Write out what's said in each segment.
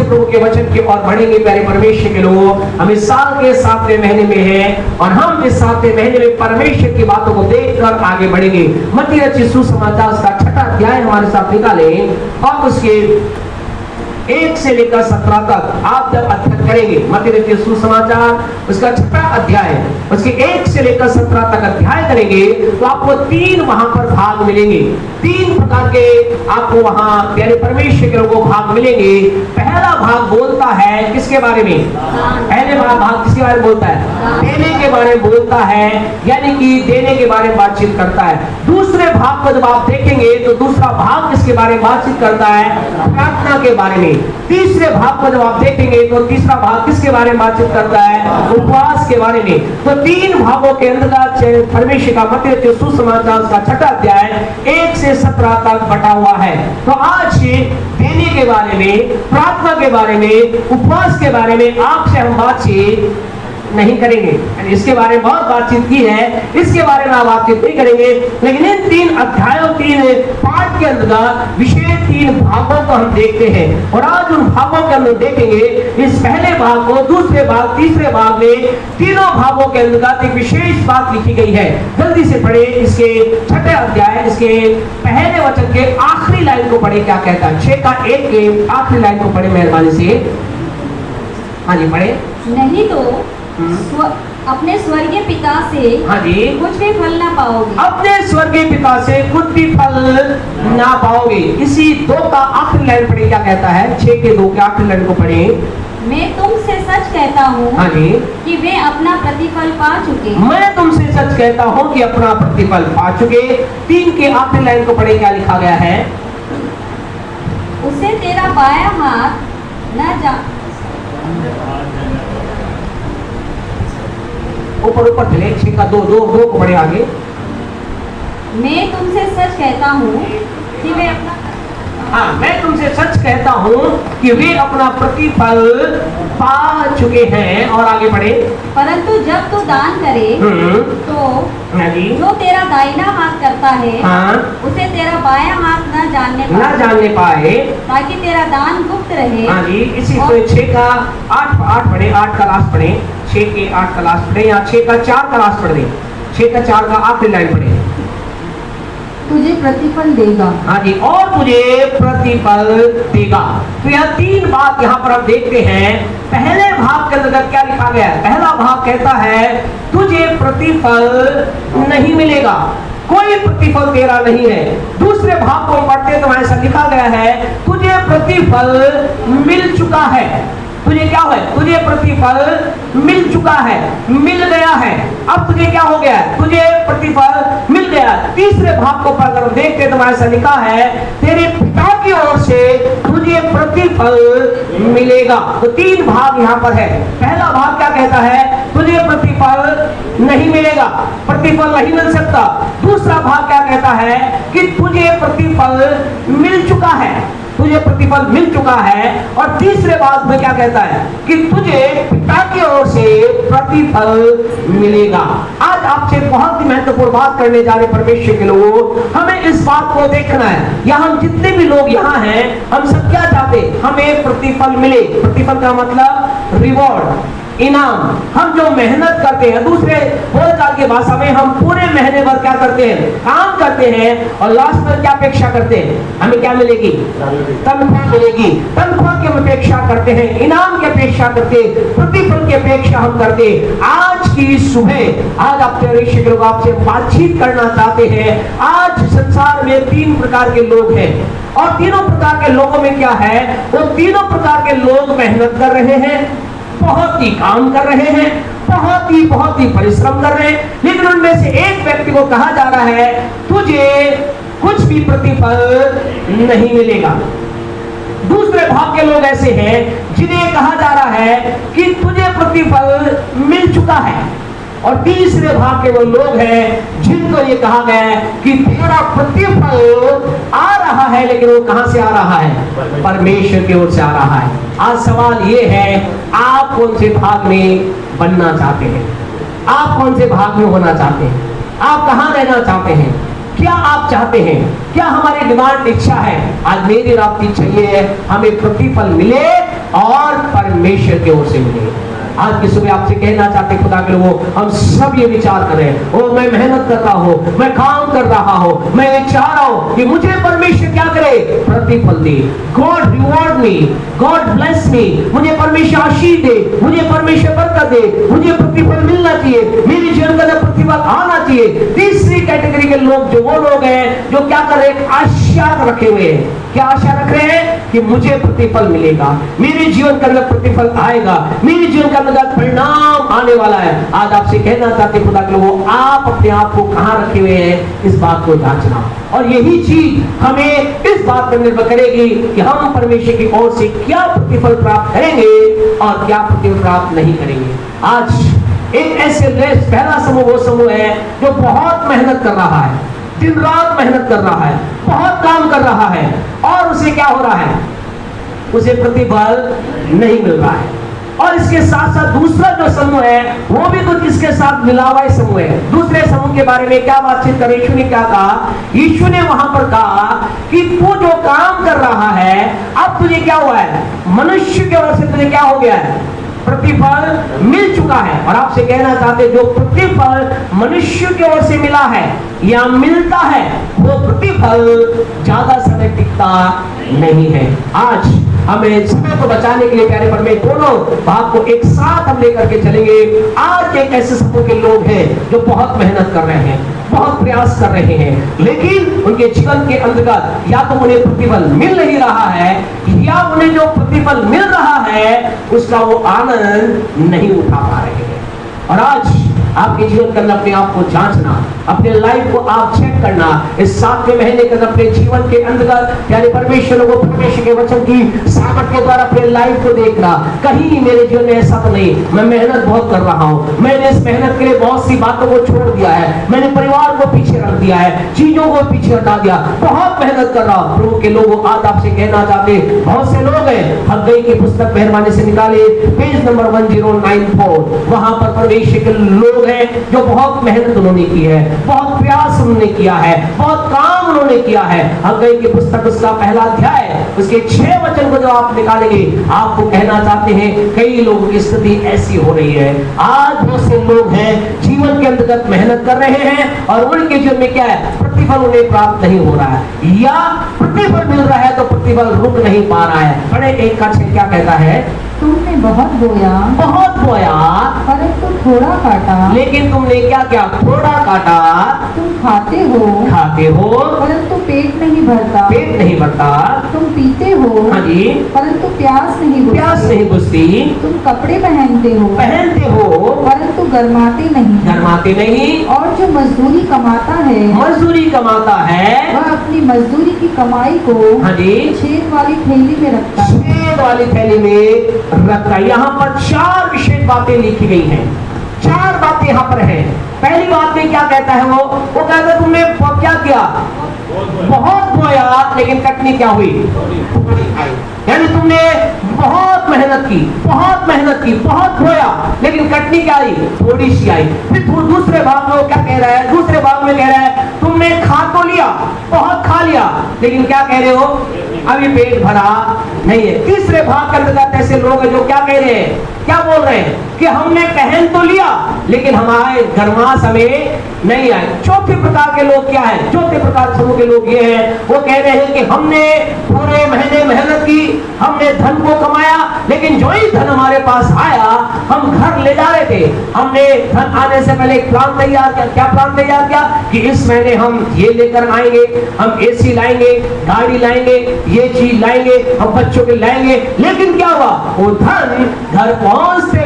प्रभु के वचन की ओर बढ़ेंगे। प्यारे परमेश्वर के लोगों, हम इस साल के 7वें महीने में हैं और हम इस 7वें महीने में परमेश्वर की बातों को देखकर आगे बढ़ेंगे। मत्ती रचित सुसमाचार का 6वां अध्याय हमारे साथ निकालें और उसके 1 से लेकर 17 तक आप जब अध्ययन करेंगे, मत्ती रचित सुसमाचार उसका 6वां अध्याय, उसके 1 से लेकर 17 तक अध्याय करेंगे तो आपको 3 वहां पर भाग मिलेंगे। 3 प्रकार के आपको वहां प्यारे परमेश्वर के लोगों भाग मिलेंगे। पहला भाग बोलता है किसके बारे में? पहले भाग किसके बारे में बोलता है? देने के बारे में बोलता है, यानी कि देने के बारे में बातचीत करता है। दूसरे भाग को जब आप देखेंगे तो दूसरा भाग किसके बारे में बातचीत करता है? प्रार्थना के बारे में। तीसरे भाग को जब आप देखेंगे तो तीसरा भाग किसके बारे में बातचीत करता है? उपवास के बारे में। तो 3 भागों के अंतर्गत परमेश्वर का मत्ती रचित सुसमाचार का 6वां अध्याय 1 से 17 तक बटा हुआ है। तो आज देने के बारे में, प्रार्थना के बारे में, उपवास के बारे में आपसे हम बातचीत नहीं करेंगे। इसके बारे में बहुत बातचीत की है, इसके बारे में आप बातचीत नहीं करेंगे, लेकिन इन 3 अध्यायों 3 पाठ के अंदर विशेष 3 भागों को हम देखते हैं और आज उन भागों के अंदर देखेंगे। इस पहले भाग को, दूसरे भाग, तीसरे भाग में तीनों भागों के अंदर एक विशेष बात लिखी गई है। जल्दी से पढ़े इसके 6वें अध्याय, इसके पहले वचन के आखिरी लाइन को पढ़े, क्या कहता है? 6 का 1 के आखिरी लाइन को पढ़े मेहरबानी से। हाँ जी पढ़े। नहीं तो अपने स्वर्गीय पिता से हाँ जी कुछ भी फल ना पाओगे। अपने स्वर्गीय पिता से कुछ भी फल ना पाओगे। इसी 2 का आखिरी लाइन पढ़े, क्या कहता है? 6 के 2 के आखिरी लाइन को पढ़े। मैं तुमसे सच कहता हूँ हाँ जी कि वे अपना प्रतिफल पा चुके। मैं तुमसे सच कहता हूँ कि अपना प्रतिफल पा चुके। 3 के आखिरी लाइन को पढ़े, क्या लिखा गया है? उसे तेरा बायां हाथ न जा ऊपर चले। 6 का 2 को पढ़े आगे। मैं तुमसे सच कहता हूँ कि वे अपना हाँ, मैं तुमसे सच कहता हूँ कि वे अपना प्रतिफल पा चुके हैं। और आगे बढ़े। परंतु जब तू दान करे तो जो तेरा दाहिना हाथ करता है उसे तेरा बायां हाथ न जानने पाए, ताकि तेरा दान गुप्त रहे। हाँ जी, इसी 6 का 8 पढ़े, 8 का लास्ट पढ़े। 6 के 8 का लास्ट पढ़े, या 6 का 4 का लास्ट पढ़ दे। 6 का 4 का आखिरी लाइन पढ़े। तुझे प्रतिफल देगा। हाँ जी, और तुझे प्रतिफल देगा। तो यह 3 बात यहाँ पर हम देखते हैं। पहले भाग के अंदर क्या लिखा गया है? पहला भाग कहता है तुझे प्रतिफल नहीं मिलेगा, कोई प्रतिफल तेरा नहीं है। दूसरे भाग को पढ़ते तो ऐसा लिखा गया है तुझे प्रतिफल मिल चुका है। तुझे क्या है? तुझे प्रतिफल मिल चुका है, मिल गया है। अब तुझे क्या हो गया? तुझे प्रतिफल मिल गया। तीसरे भाग को पढ़कर देखते तो ऐसा लिखा है तेरे पिता की ओर से तुझे प्रतिफल मिलेगा। तो 3 भाग यहाँ पर है। पहला भाग क्या कहता है? तुझे प्रतिफल नहीं मिलेगा, प्रतिफल नहीं मिल सकता। दूसरा भाग क्या कहता है कि तुझे प्रतिफल मिल चुका है, तुझे प्रतिफल मिल चुका है। और तीसरे बात में क्या कहता है कि तुझे पिता की ओर से प्रतिफल मिलेगा। आज आपसे बहुत ही महत्वपूर्ण बात करने जा रहे परमेश्वर के लोगों, हमें इस बात को देखना है। यहाँ हम जितने भी लोग यहाँ हैं, हम सब क्या चाहते? हमें प्रतिफल मिले। प्रतिफल का मतलब रिवॉर्ड, इनाम। हम जो मेहनत करते हैं, दूसरे बोलचाल की भाषा में हम पूरे महीने भर क्या करते हैं? काम करते हैं और लास्ट में क्या अपेक्षा करते हैं? हमें क्या मिलेगी? तनख्वाह मिलेगी। तनख्वाह की अपेक्षा करते हैं, इनाम की अपेक्षा करते, प्रतिफल की अपेक्षा हम करते। आज की सुबह आज आपसे लोग आपसे बातचीत करना चाहते हैं। आज संसार में 3 प्रकार के लोग हैं और तीनों प्रकार के लोगों में क्या है? वो तीनों प्रकार के लोग मेहनत कर रहे हैं, बहुत ही काम कर रहे हैं, बहुत ही परिश्रम कर रहे हैं, लेकिन उनमें से एक व्यक्ति को कहा जा रहा है तुझे कुछ भी प्रतिफल नहीं मिलेगा। दूसरे भाग के लोग ऐसे हैं जिन्हें कहा जा रहा है कि तुझे प्रतिफल मिल चुका है। और तीसरे भाग के वो लोग हैं जिनको ये कहा गया है कि तेरा प्रतिफल आ रहा है, लेकिन वो कहां से आ रहा है? परमेश्वर की ओर से आ रहा है। आज सवाल ये है, आप कौन से भाग में बनना चाहते हैं? आप कौन से भाग में होना चाहते हैं? आप कहां रहना चाहते हैं? क्या आप चाहते हैं? क्या हमारी डिमांड इच्छा है? आज मेरी और आपकी इच्छा ये है हमें प्रतिफल मिले और परमेश्वर की ओर से मिले। आज की सुबह आपसे कहना चाहते खुदा के लोगों, हम सब ये विचार करें, ओ मैं मेहनत कर रहा हूँ, मैं काम कर रहा हूँ, मैं ये चाह रहा हूँ कि मुझे परमेश्वर क्या करे, प्रतिफल दे। गॉड रिवॉर्ड मी, गॉड ब्लेस मी, मुझे परमेश्वर आशीष दे, मुझे परमेश्वर बरकत दे, मुझे प्रतिफल मिलना चाहिए, मेरे जीवन का प्रतिफल आना चाहिए। तीसरी कैटेगरी के लोग जो वो लोग हैं जो क्या कर रहे हैं, आशा रखे हुए हैं। क्या आशा रख रहे हैं कि मुझे प्रतिफल मिलेगा, मेरे जीवन के अंदर प्रतिफल आएगा, मेरे जीवन का परिणाम आने वाला है। आज आपसे कहना चाहते खुदा के लोगों, आप अपने आप को कहां रखे हुए हैं, इस बात को जांचना। और यही चीज हमें इस बात पर निर्भर करेगी कि हम परमेश्वर की ओर से क्या प्रतिफल प्राप्त करेंगे और क्या प्रतिफल प्राप्त नहीं करेंगे। आज एक ऐसे पहला समूह वो समूह है जो बहुत मेहनत कर रहा है, दिन रात मेहनत कर रहा है, बहुत काम कर रहा है, और उसे क्या हो रहा है, उसे प्रतिफल नहीं मिल रहा है। और इसके साथ साथ दूसरा जो समूह है वो भी कुछ इसके साथ मिला हुआ समूह है। दूसरे समूह के बारे में क्या बातचीत कर, यीशु ने क्या कहा, यीशु ने वहां पर कहा कि तू जो काम कर रहा है, अब तुझे क्या हुआ है, मनुष्य की ओर से तुझे क्या हो गया है, प्रतिफल मिल चुका है। और आपसे कहना चाहते जो प्रतिफल मनुष्य की ओर से मिला है या मिलता है, वो प्रतिफल ज्यादा समय टिकता नहीं है। आज हमें समय को बचाने के लिए प्यारे पर मैं दोनों भाग को एक साथ हम लेकर के चलेंगे। आज एक ऐसे समूह के लोग हैं जो बहुत मेहनत कर रहे हैं, बहुत प्रयास कर रहे हैं, लेकिन उनके जीवन के अंतर्गत या तो उन्हें प्रतिफल मिल नहीं रहा है, या उन्हें जो प्रतिफल मिल रहा है उसका वो आनंद नहीं उठा पा रहे हैं। और आज आपके जीवन के अंदर अपने आप को जांचना, अपने लाइफ को आप चेक करना, इस 7वें महीने के अंदर अपने जीवन के अंतर्गत यानी परमेश्वर को परमेश्वर के वचन की सामर्थ के द्वारा अपने लाइफ को देखना, कहीं मेरे जीवन में ऐसा तो नहीं, मैं मेहनत बहुत कर रहा हूँ, मैंने इस मेहनत के लिए बहुत सी बातों को छोड़ दिया है, मैंने परिवार को पीछे रख दिया है, चीजों को पीछे हटा दिया, बहुत मेहनत कर रहा हूँ। प्रभु के लोगों, आज आपसे कहना चाहते बहुत से लोग हैं, हग्गई की पुस्तक मेहरबानी से निकाले पेज नंबर 1094, वहां पर परमेश्वर के लोग हैं जो बहुत मेहनत उन्होंने की है, बहुत प्रयास उन्होंने किया है, बहुत काम उन्होंने किया है। हग्गई की पुस्तक उसका पहला अध्याय उसके 6 वचन को जो आप निकालेंगे, आपको कहना चाहते हैं कई लोगों की स्थिति ऐसी हो रही है। आज बहुत से लोग हैं जीवन के अंतर्गत मेहनत कर रहे हैं और उनके जीवन में क्या है, प्रतिफल उन्हें प्राप्त नहीं हो रहा है, या प्रतिफल मिल रहा है तो प्रतिफल रुक नहीं पा रहा है। बड़े 1 का 6 क्या कहता है, तुमने बहुत बोया परंतु थोड़ा काटा, लेकिन तुमने क्या किया, थोड़ा काटा। तुम खाते हो परंतु पेट नहीं भरता, तुम पीते हो हाँ जी, परंतु प्यास नहीं बुझती, तुम कपड़े पहनते हो परंतु गरमाते नहीं, और जो मजदूरी कमाता है वह अपनी मजदूरी की कमाई को हाँ जी, छेद वाली थैली में रखता है। छेद वाली थैली में रखा। यहाँ पर 4 विशेष बातें लिखी गई हैं, 4 बातें यहाँ पर हैं। पहली बात में क्या कहता है, वो कहता है तुमने क्या किया, बहुत बोया लेकिन कटनी क्या हुई, यानी तुमने बहुत मेहनत की, बहुत बोया लेकिन कटनी क्या आई, थोड़ी सी आई। फिर दूसरे भाग में वो क्या कह रहा है, दूसरे भाग में कह रहा है तुमने खा तो लिया, बहुत खा लिया, लेकिन क्या कह रहे हो, अभी पेट भरा नहीं है। तीसरे भाग के अंतर्गत ऐसे लोग हैं जो क्या कह रहे हैं, क्या बोल रहे हैं कि हमने पहन तो लिया लेकिन हमारे गरमास हमें नहीं आए। चौथे प्रकार के लोग क्या है, चौथे प्रकार समूह के लोग ये हैं, वो कह रहे हैं कि हमने पूरे महीने मेहनत की, हमने धन को कमाया, लेकिन जो ही धन हमारे पास आया हम घर ले जा रहे थे, हमने धन आने से पहले एक प्लान तैयार किया। क्या प्लान तैयार किया कि इस महीने हम ये लेकर आएंगे, हम एसी लाएंगे, गाड़ी लाएंगे, ये चीज लाएंगे, हम बच्चों के लाएंगे, लेकिन क्या हुआ, वो धन घर पहुंचते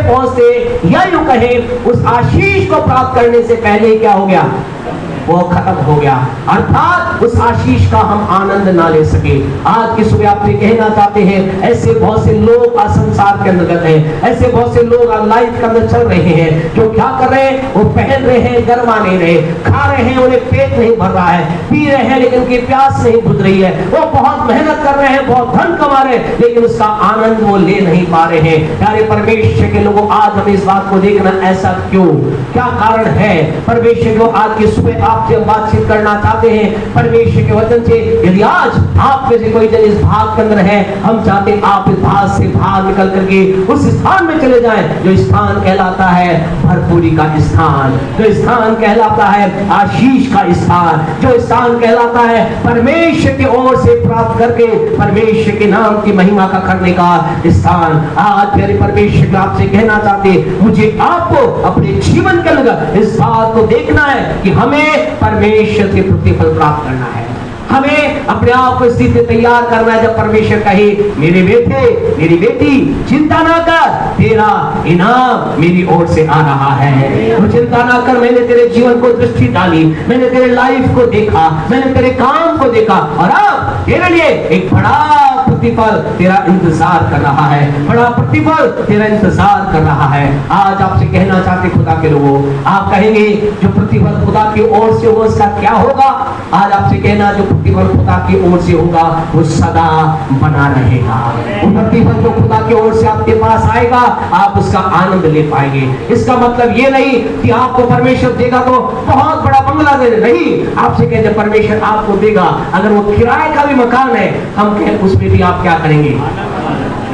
या यूं कहे उस आशीष को प्राप्त करने से पहले क्या हो गया, वो खत्म हो गया, अर्थात उस आशीष का हम आनंद ना ले सके। आज की सुबह आपसे कहना चाहते हैं ऐसे बहुत से लोग आज संसार के अंतर्गत हैं, ऐसे बहुत से लोग आज लाइफ के अंदर चल रहे हैं जो क्या कर रहे हैं, वो पहन रहे हैं, गरमा नहीं रहे, खा रहे हैं, उन्हें पेट नहीं भर रहा है, पी रहे हैं लेकिन उनकी प्यास नहीं बुझ रही है, वो बहुत मेहनत कर रहे हैं, बहुत धन कमा रहे हैं, लेकिन उसका आनंद वो ले नहीं पा रहे हैं। प्यारे परमेश्वर के लोगों, आज हमें इस बात को देखना, ऐसा क्यों, क्या कारण है। परमेश्वर को आज की सुबह आपसे हम बातचीत करना चाहते हैं परमेश्वर के वचन से। यदि आज आप में से कोई जन इस भाग के अंदर है, हम चाहते हैं आप इस भाग से बाहर निकल करके उस स्थान में चले जाएं जो स्थान कहलाता है भरपूरी का स्थान, जो स्थान कहलाता है आशीष का स्थान, जो स्थान कहलाता है परमेश्वर की ओर से प्राप्त करके परमेश्वर के नाम की महिमा का करने का स्थान। आज मेरे परमेश्वर को आपसे कहना चाहते, मुझे आपको अपने जीवन के अंदर इस बात को देखना है कि हमें परमेश्वर से प्रतिफल प्राप्त करना है। हमें अपने आप को स्थिति तैयार करना है जब परमेश्वर कहे मेरे बेटे मेरी बेटी चिंता ना कर, तेरा इनाम मेरी ओर से आ रहा है। तो चिंता ना कर, मैंने तेरे जीवन को दृष्टि डाली, मैंने तेरे लाइफ को देखा, मैंने तेरे काम को देखा और अब तेरे लिए एक बड़ा प्रतिफल तेरा इंतजार कर रहा है, बड़ा प्रतिफल तेरा इंतजार कर रहा है। आज आपसे कहना चाहते खुदा के लोगों, आप कहेंगे जो प्रतिफल खुदा की ओर से होगा उसका क्या होगा? आज आपसे कहना जो प्रतिफल खुदा की ओर से होगा वो सदा बना रहेगा। वो प्रतिफल जो खुदा की ओर से आपके पास आएगा आप उसका आनंद ले पाएंगे। इसका मतलब ये नहीं कि आपको परमेश्वर देगा तो बहुत बड़ा बंगला दे, नहीं। आपसे कहते परमेश्वर आपको देगा, अगर वो किराए का भी मकान है हम कहें उसमें भी आप क्या करेंगे?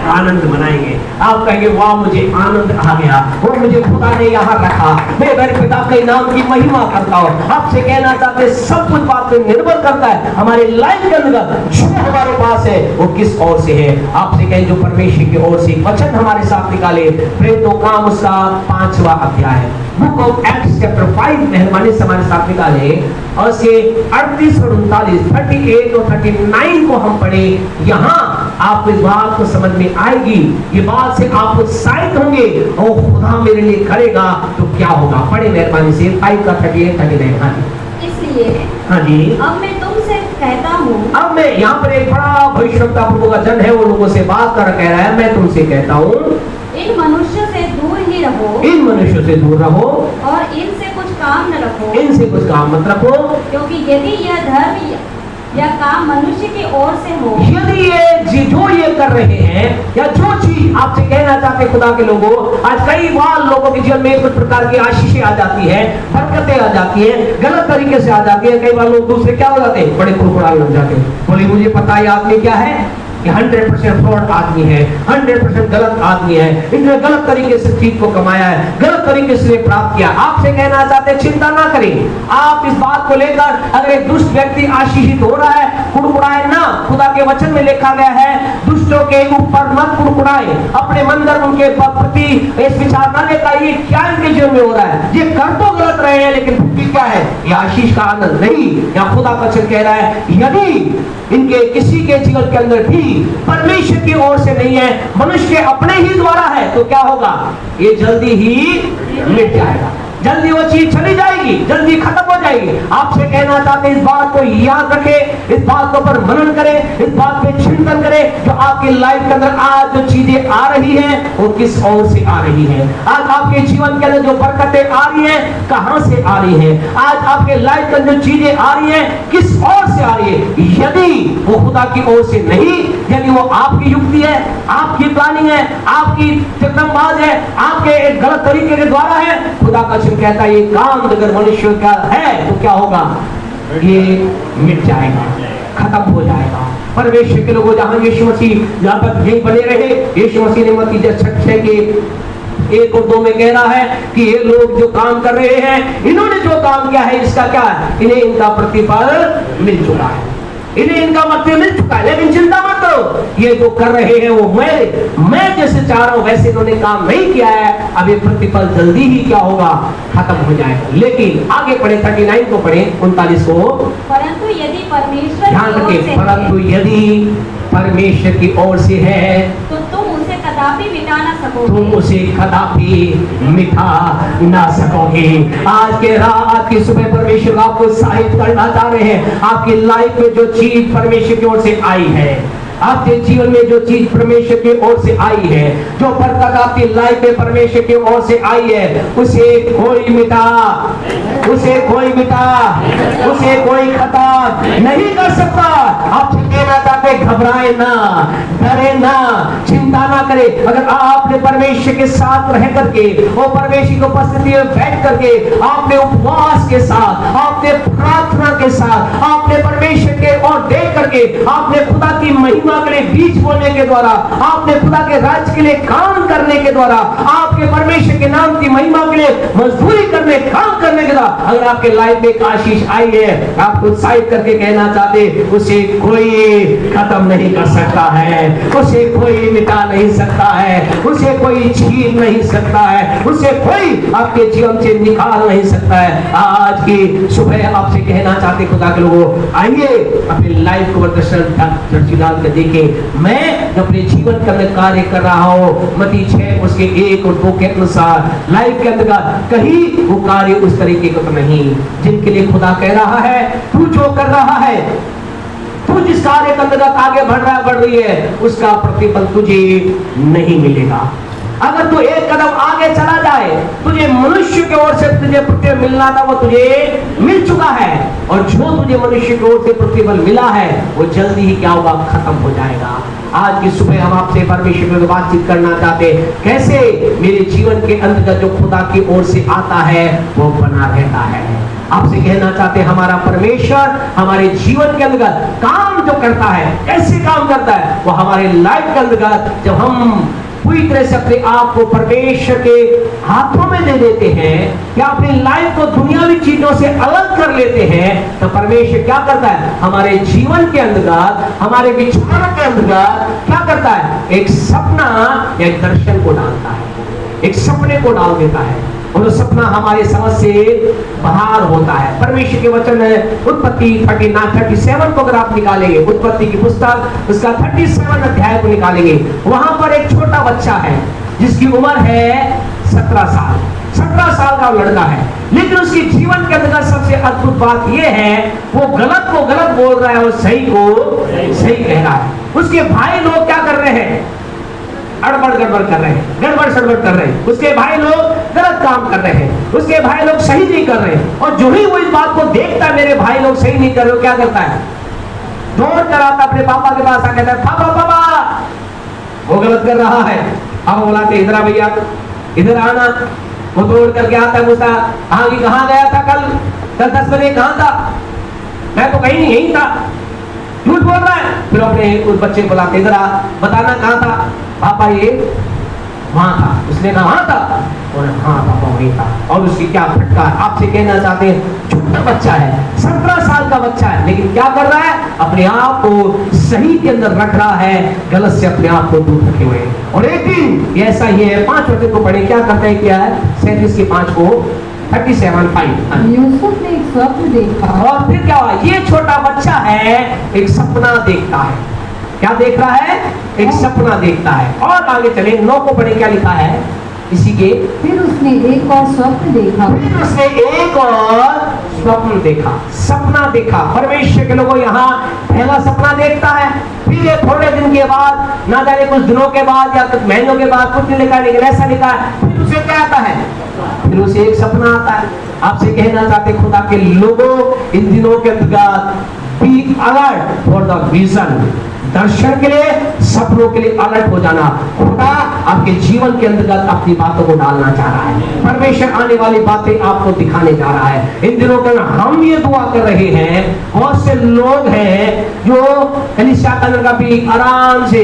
आनंद मनाएंगे। आप कहेंगे वाह मुझे आनंद आ गया, वो मुझे खुदा ने यहाँ रखा, मैं मेरे पिता के नाम की महिमा करता हूँ। आपसे कहना चाहते सब कुछ बात पे निर्भर करता है हमारे लाइफ के अंदर जो हमारे पास है वो किस ओर से है। आपसे कहें जो परमेश्वर की ओर से वचन हमारे साथ निकाले, प्रेरितों का काम उसका 5वां अध्याय बुक ऑफ एक्ट्स चैप्टर 5 मेहरबानी से हमारे साथ निकाले और से 38 और 39 38 और 39 को हम पढ़े। यहाँ आप इस बात को समझ में आएगी, ये बात से आप उत्साहित होंगे और खुदा मेरे लिए करेगा तो क्या होगा। पढ़े मेहरबानी से 5 का 38 39। हाँ जी, इसलिए हाँ जी, अब मैं तुमसे कहता हूँ, अब मैं यहाँ पर एक बड़ा भविष्यवक्ता प्रभु का जन है, वो लोगों से बात कर कह रहा है, मैं तुमसे कहता हूँ इन मनुष्यों से दूर ही रहो, इन मनुष्यों से दूर रहो और इनसे कुछ काम न रखो, इनसे कुछ काम मत रखो, क्योंकि यदि यह धर्म या काम मनुष्य की ओर से हो, यदि ये जो ये कर रहे हैं या जो चीज आपसे कहना चाहते खुदा के लोगों, आज कई बार लोगों के जीवन में कुछ प्रकार की आशीषें आ जाती है, बरकतें आ जाती है, गलत तरीके से आ जाती है। कई बार लोग दूसरे क्या हो जाते हैं, बड़े कुरकुराने लग जाते हैं। बोले मुझे पता है आदमी क्या है, कि 100% फ्रॉड आदमी है, 100% गलत आदमी है, इसने गलत तरीके से चीज को कमाया है, गलत तरीके से प्राप्त किया। आपसे कहना चाहते चिंता ना करें। आप इस बात को लेकर अगर एक दुष्ट व्यक्ति आशीषित हो रहा है, कुड़कुड़ाए ना। खुदा के वचन में लिखा गया है दुष्टों के ऊपर मत कुड़कुड़ाए, अपने मन में उनके प्रति इस विचार न लेता ये क्या इनके जीवन में हो रहा है, ये कर तो गलत रहे हैं लेकिन क्या है, ये आशीष का आनंद नहीं। यहाँ खुदा का वचन कह रहा है यदि इनके किसी के जीवन के अंदर भी परमेश्वर की ओर से नहीं है, मनुष्य अपने ही द्वारा है, तो क्या होगा, ये जल्दी ही मिट जाएगा, जल्दी वो चीज चली जाएगी, जल्दी खत्म हो जाएगी। आपसे कहना चाहते इस बात को याद रखें, इस बात को पर मनन करें, इस बात पे चिंतन करें जो आपके लाइफ के अंदर आज जो चीजें आ रही हैं वो किस ओर से आ रही हैं। आज आपके जीवन के अंदर जो बरकतें आ रही हैं कहां से आ रही हैं, आज आपके लाइफ के अंदर जो चीजें आ रही हैं किस ओर से आ रही है। यदि वो खुदा की ओर से नहीं, यदि वो आपकी युक्ति है, आपकी प्लानिंग है, आपकी चक्रमबाज है, आपके एक गलत तरीके के द्वारा है, खुदा का कहता है ये काम अगर मनुष्य का है तो क्या होगा, ये मिट जाएगा, खत्म हो जाएगा। परमेश्वर के लोगों जहां यीशु मसीह जहां तक यही बने रहे, यीशु मसीह ने मत्ती 6 के 1 और 2 में कह रहा है कि ये लोग जो काम कर रहे हैं, इन्होंने जो काम किया है इसका क्या है, इन्हें इनका प्रतिफल मिल चुका है, इन्हें इनका मत्ती मिल चुका है। लेकिन चिंता मत करो, ये जो कर रहे हैं वो मैं जैसे चाह रहा हूं वैसे इन्होंने काम नहीं किया है, अब ये प्रतिफल जल्दी ही क्या होगा, खत्म हो जाएगा। लेकिन आगे पढ़े 39 को पढ़े 39 को, परंतु यदि परमेश्वर ध्यान की ओर रखें, से परंतु है, यदि परमेश्वर की ओर से है तो तुम उसे कदापि मिटा ना तुम सकोगे, उसे कदापि मिटा ना सकोगे। आज के रात की सुबह परमेश्वर आपको उत्साहित करना चाह रहे हैं। आपकी लाइफ में जो चीज परमेश्वर की ओर से आई है, आपके जीवन में जो चीज परमेश्वर की ओर से आई है, जो बरकत आपकी लाइफ में परमेश्वर की ओर से आई है, उसे कोई मिटा, उसे कोई मिटा, उसे कोई खत्म नहीं कर सकता। आप कहना चाहते घबराए ना, डरे ना, चिंता ना करे। अगर आपने परमेश्वर के साथ रह करके और परमेश्वर की उपस्थिति में बैठ करके आपने उपवास के साथ, आपने प्रार्थना के साथ, आपने परमेश्वर के और देख करके आपने खुदा की महिमा के लिए बीच बोलने के द्वारा, आपने खुदा के राज्य के लिए काम करने के द्वारा, आपके परमेश्वर के नाम की महिमा के लिए मजदूरी करने, काम करने के द्वारा अगर आपके लाइफ में एक आशीष आई है, आप उत्साहित करके कहना चाहते, उसे कोई खत्म नहीं कर सकता है, उसे कोई मिटा नहीं सकता है, उसे कोई छीन नहीं सकता है, उसे कोई आपके जीवन से निकाल नहीं सकता है। आज की सुबह आपसे कहना चाहते खुदा के लोगों, आइए अपनी लाइफ को दर्शन डाल कर देखें। मैं जो अपने जीवन के अंदर कार्य कर रहा हूँ, मत्ती 6 उसके 1 और 2 के अनुसार लाइफ के अंदर कहीं वो कार्य उस तरीके का तो नहीं जिनके लिए खुदा कह रहा है, तू जो कर रहा है, तू जिस कार्य के अंतर्गत आगे बढ़ रहा है, बढ़ रही है, उसका प्रतिफल तुझे नहीं मिलेगा। अगर तू एक कदम आगे चला जाए, तुझे मनुष्य की ओर से तुझे प्रतिफल मिलना था वो तुझे मिल चुका है, और जो तुझे मनुष्य की ओर से प्रतिफल मिला है वो जल्दी ही क्या होगा, खत्म हो जाएगा। आज की सुबह हम आपसे परमेश्वर में बातचीत करना चाहते हैं, कैसे मेरे जीवन के अंतर्गत जो खुदा की ओर से आता है वो बना रहता है। आपसे कहना चाहते हैं, हमारा परमेश्वर हमारे जीवन के अंतर्गत काम जो करता है, कैसे काम करता है, वो हमारे लाइफ के अंतर्गत जब हम पूरी तरह से अपने आप को परमेश्वर के हाथों में दे देते हैं, या अपनी लाइफ को दुनियावी चीजों से अलग कर लेते हैं, तो परमेश्वर क्या करता है, हमारे जीवन के अंतर्गत, हमारे विचारों के अंतर्गत क्या करता है, एक सपना या एक दर्शन को डालता है, एक सपने को डाल देता है, और वो सपना हमारे समझ से बाहर होता है। परमेश्वर के वचन है उत्पत्ति 37 को अगर आप निकालेंगे, उत्पत्ति की पुस्तक उसका 37 अध्याय को निकालेंगे, वहां पर एक छोटा बच्चा है जिसकी उम्र है 17 साल। 17 साल का लड़का है, लेकिन उसके जीवन के अंदर सबसे अद्भुत बात यह है, वो गलत को गलत बोल रहा है और सही को सही कह रहा है। उसके भाई लोग क्या कर रहे हैं, अड़बड़ गड़बड़ कर रहे हैं, गड़बड़ सड़बड़ कर रहे हैं, उसके भाई लोग गलत काम कर रहे हैं, उसके भाई लोग सही नहीं कर रहे हैं, और जो ही वो इस बात को देखता है मेरे भाई लोग सही नहीं कर रहे हो, क्या करता है, दौड़ कर आता अपने पापा के पास, कहता है पापा पापा वो गलत कर रहा है। अब बोला कि इधर आ भैया, इधर आना। वो दौड़ करके आता है, पूछता कहाँ गया था कल 10 बजे कहाँ था, मैं तो कहीं नहीं, यहीं था, झूठ बोल रहा है। फिर अपने उस बच्चे को बुलाते, इधर आ, बताना कहाँ था। पापा ये वहां था। उसने कहा वहां था, और हाँ पापा वहीं था। और उसकी क्या फटका। आपसे कहना चाहते हैं, छोटा बच्चा है, 17 साल का बच्चा है, लेकिन क्या कर रहा है, अपने आप को सही के अंदर रख रहा है, गलत से अपने आप को दूर रखे हुए। और एक दिन ऐसा ही है, 5 वचन को पढ़े, क्या करता है, क्या है 37 के 5 को 37:5। यूसुफ ने एक स्वप्न देखा। और फिर क्या हुआ, ये छोटा बच्चा है, एक सपना देखता है। क्या देख रहा है, एक सपना देखता है। और आगे चले 9 को पढ़े, क्या लिखा है इसी के। फिर उसने एक और स्वप्न देखा। फिर उसने एक और स्वप्न देखा, सपना देखा। परमेश्वर के लोगों यहाँ पहला सपना देखता है, फिर ये थोड़े दिन के बाद, ना जाने कुछ दिनों के बाद या कुछ महीनों के बाद, कुछ नहीं लिखा, लेकिन ऐसा लिखा है, फिर उसे क्या आता है, फिर उसे एक सपना आता है। आपसे कहना चाहते खुदा के लोगों, इन दिनों के अंतर्गत be alert for the vision, दर्शन के लिए, सपनों के लिए अलर्ट हो जाना। खुदा आपके जीवन के अंतर्गत अपनी बातों को डालना चाह रहा है, परमेश्वर आने वाली बातें आपको दिखाने जा रहा है। इन दिनों के हम ये दुआ कर रहे हैं, बहुत से लोग हैं जो कलीसिया के अंदर भी आराम से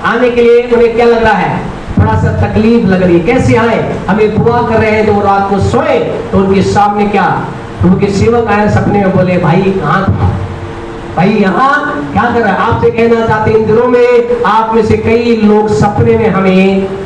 आने के लिए उन्हें क्या लग रहा है, थोड़ा सा तकलीफ लग रही है, कैसे आए, हमें दुआ कर रहे हैं। जब वो रात को सोए तो उनके सामने क्या, उनके सेवक आए सपने में, बोले भाई कहाँ था, भाई यहाँ क्या कर रहा है। आपसे कहना चाहते हैं, इन दिनों में आप में से कई लोग सपने में हमें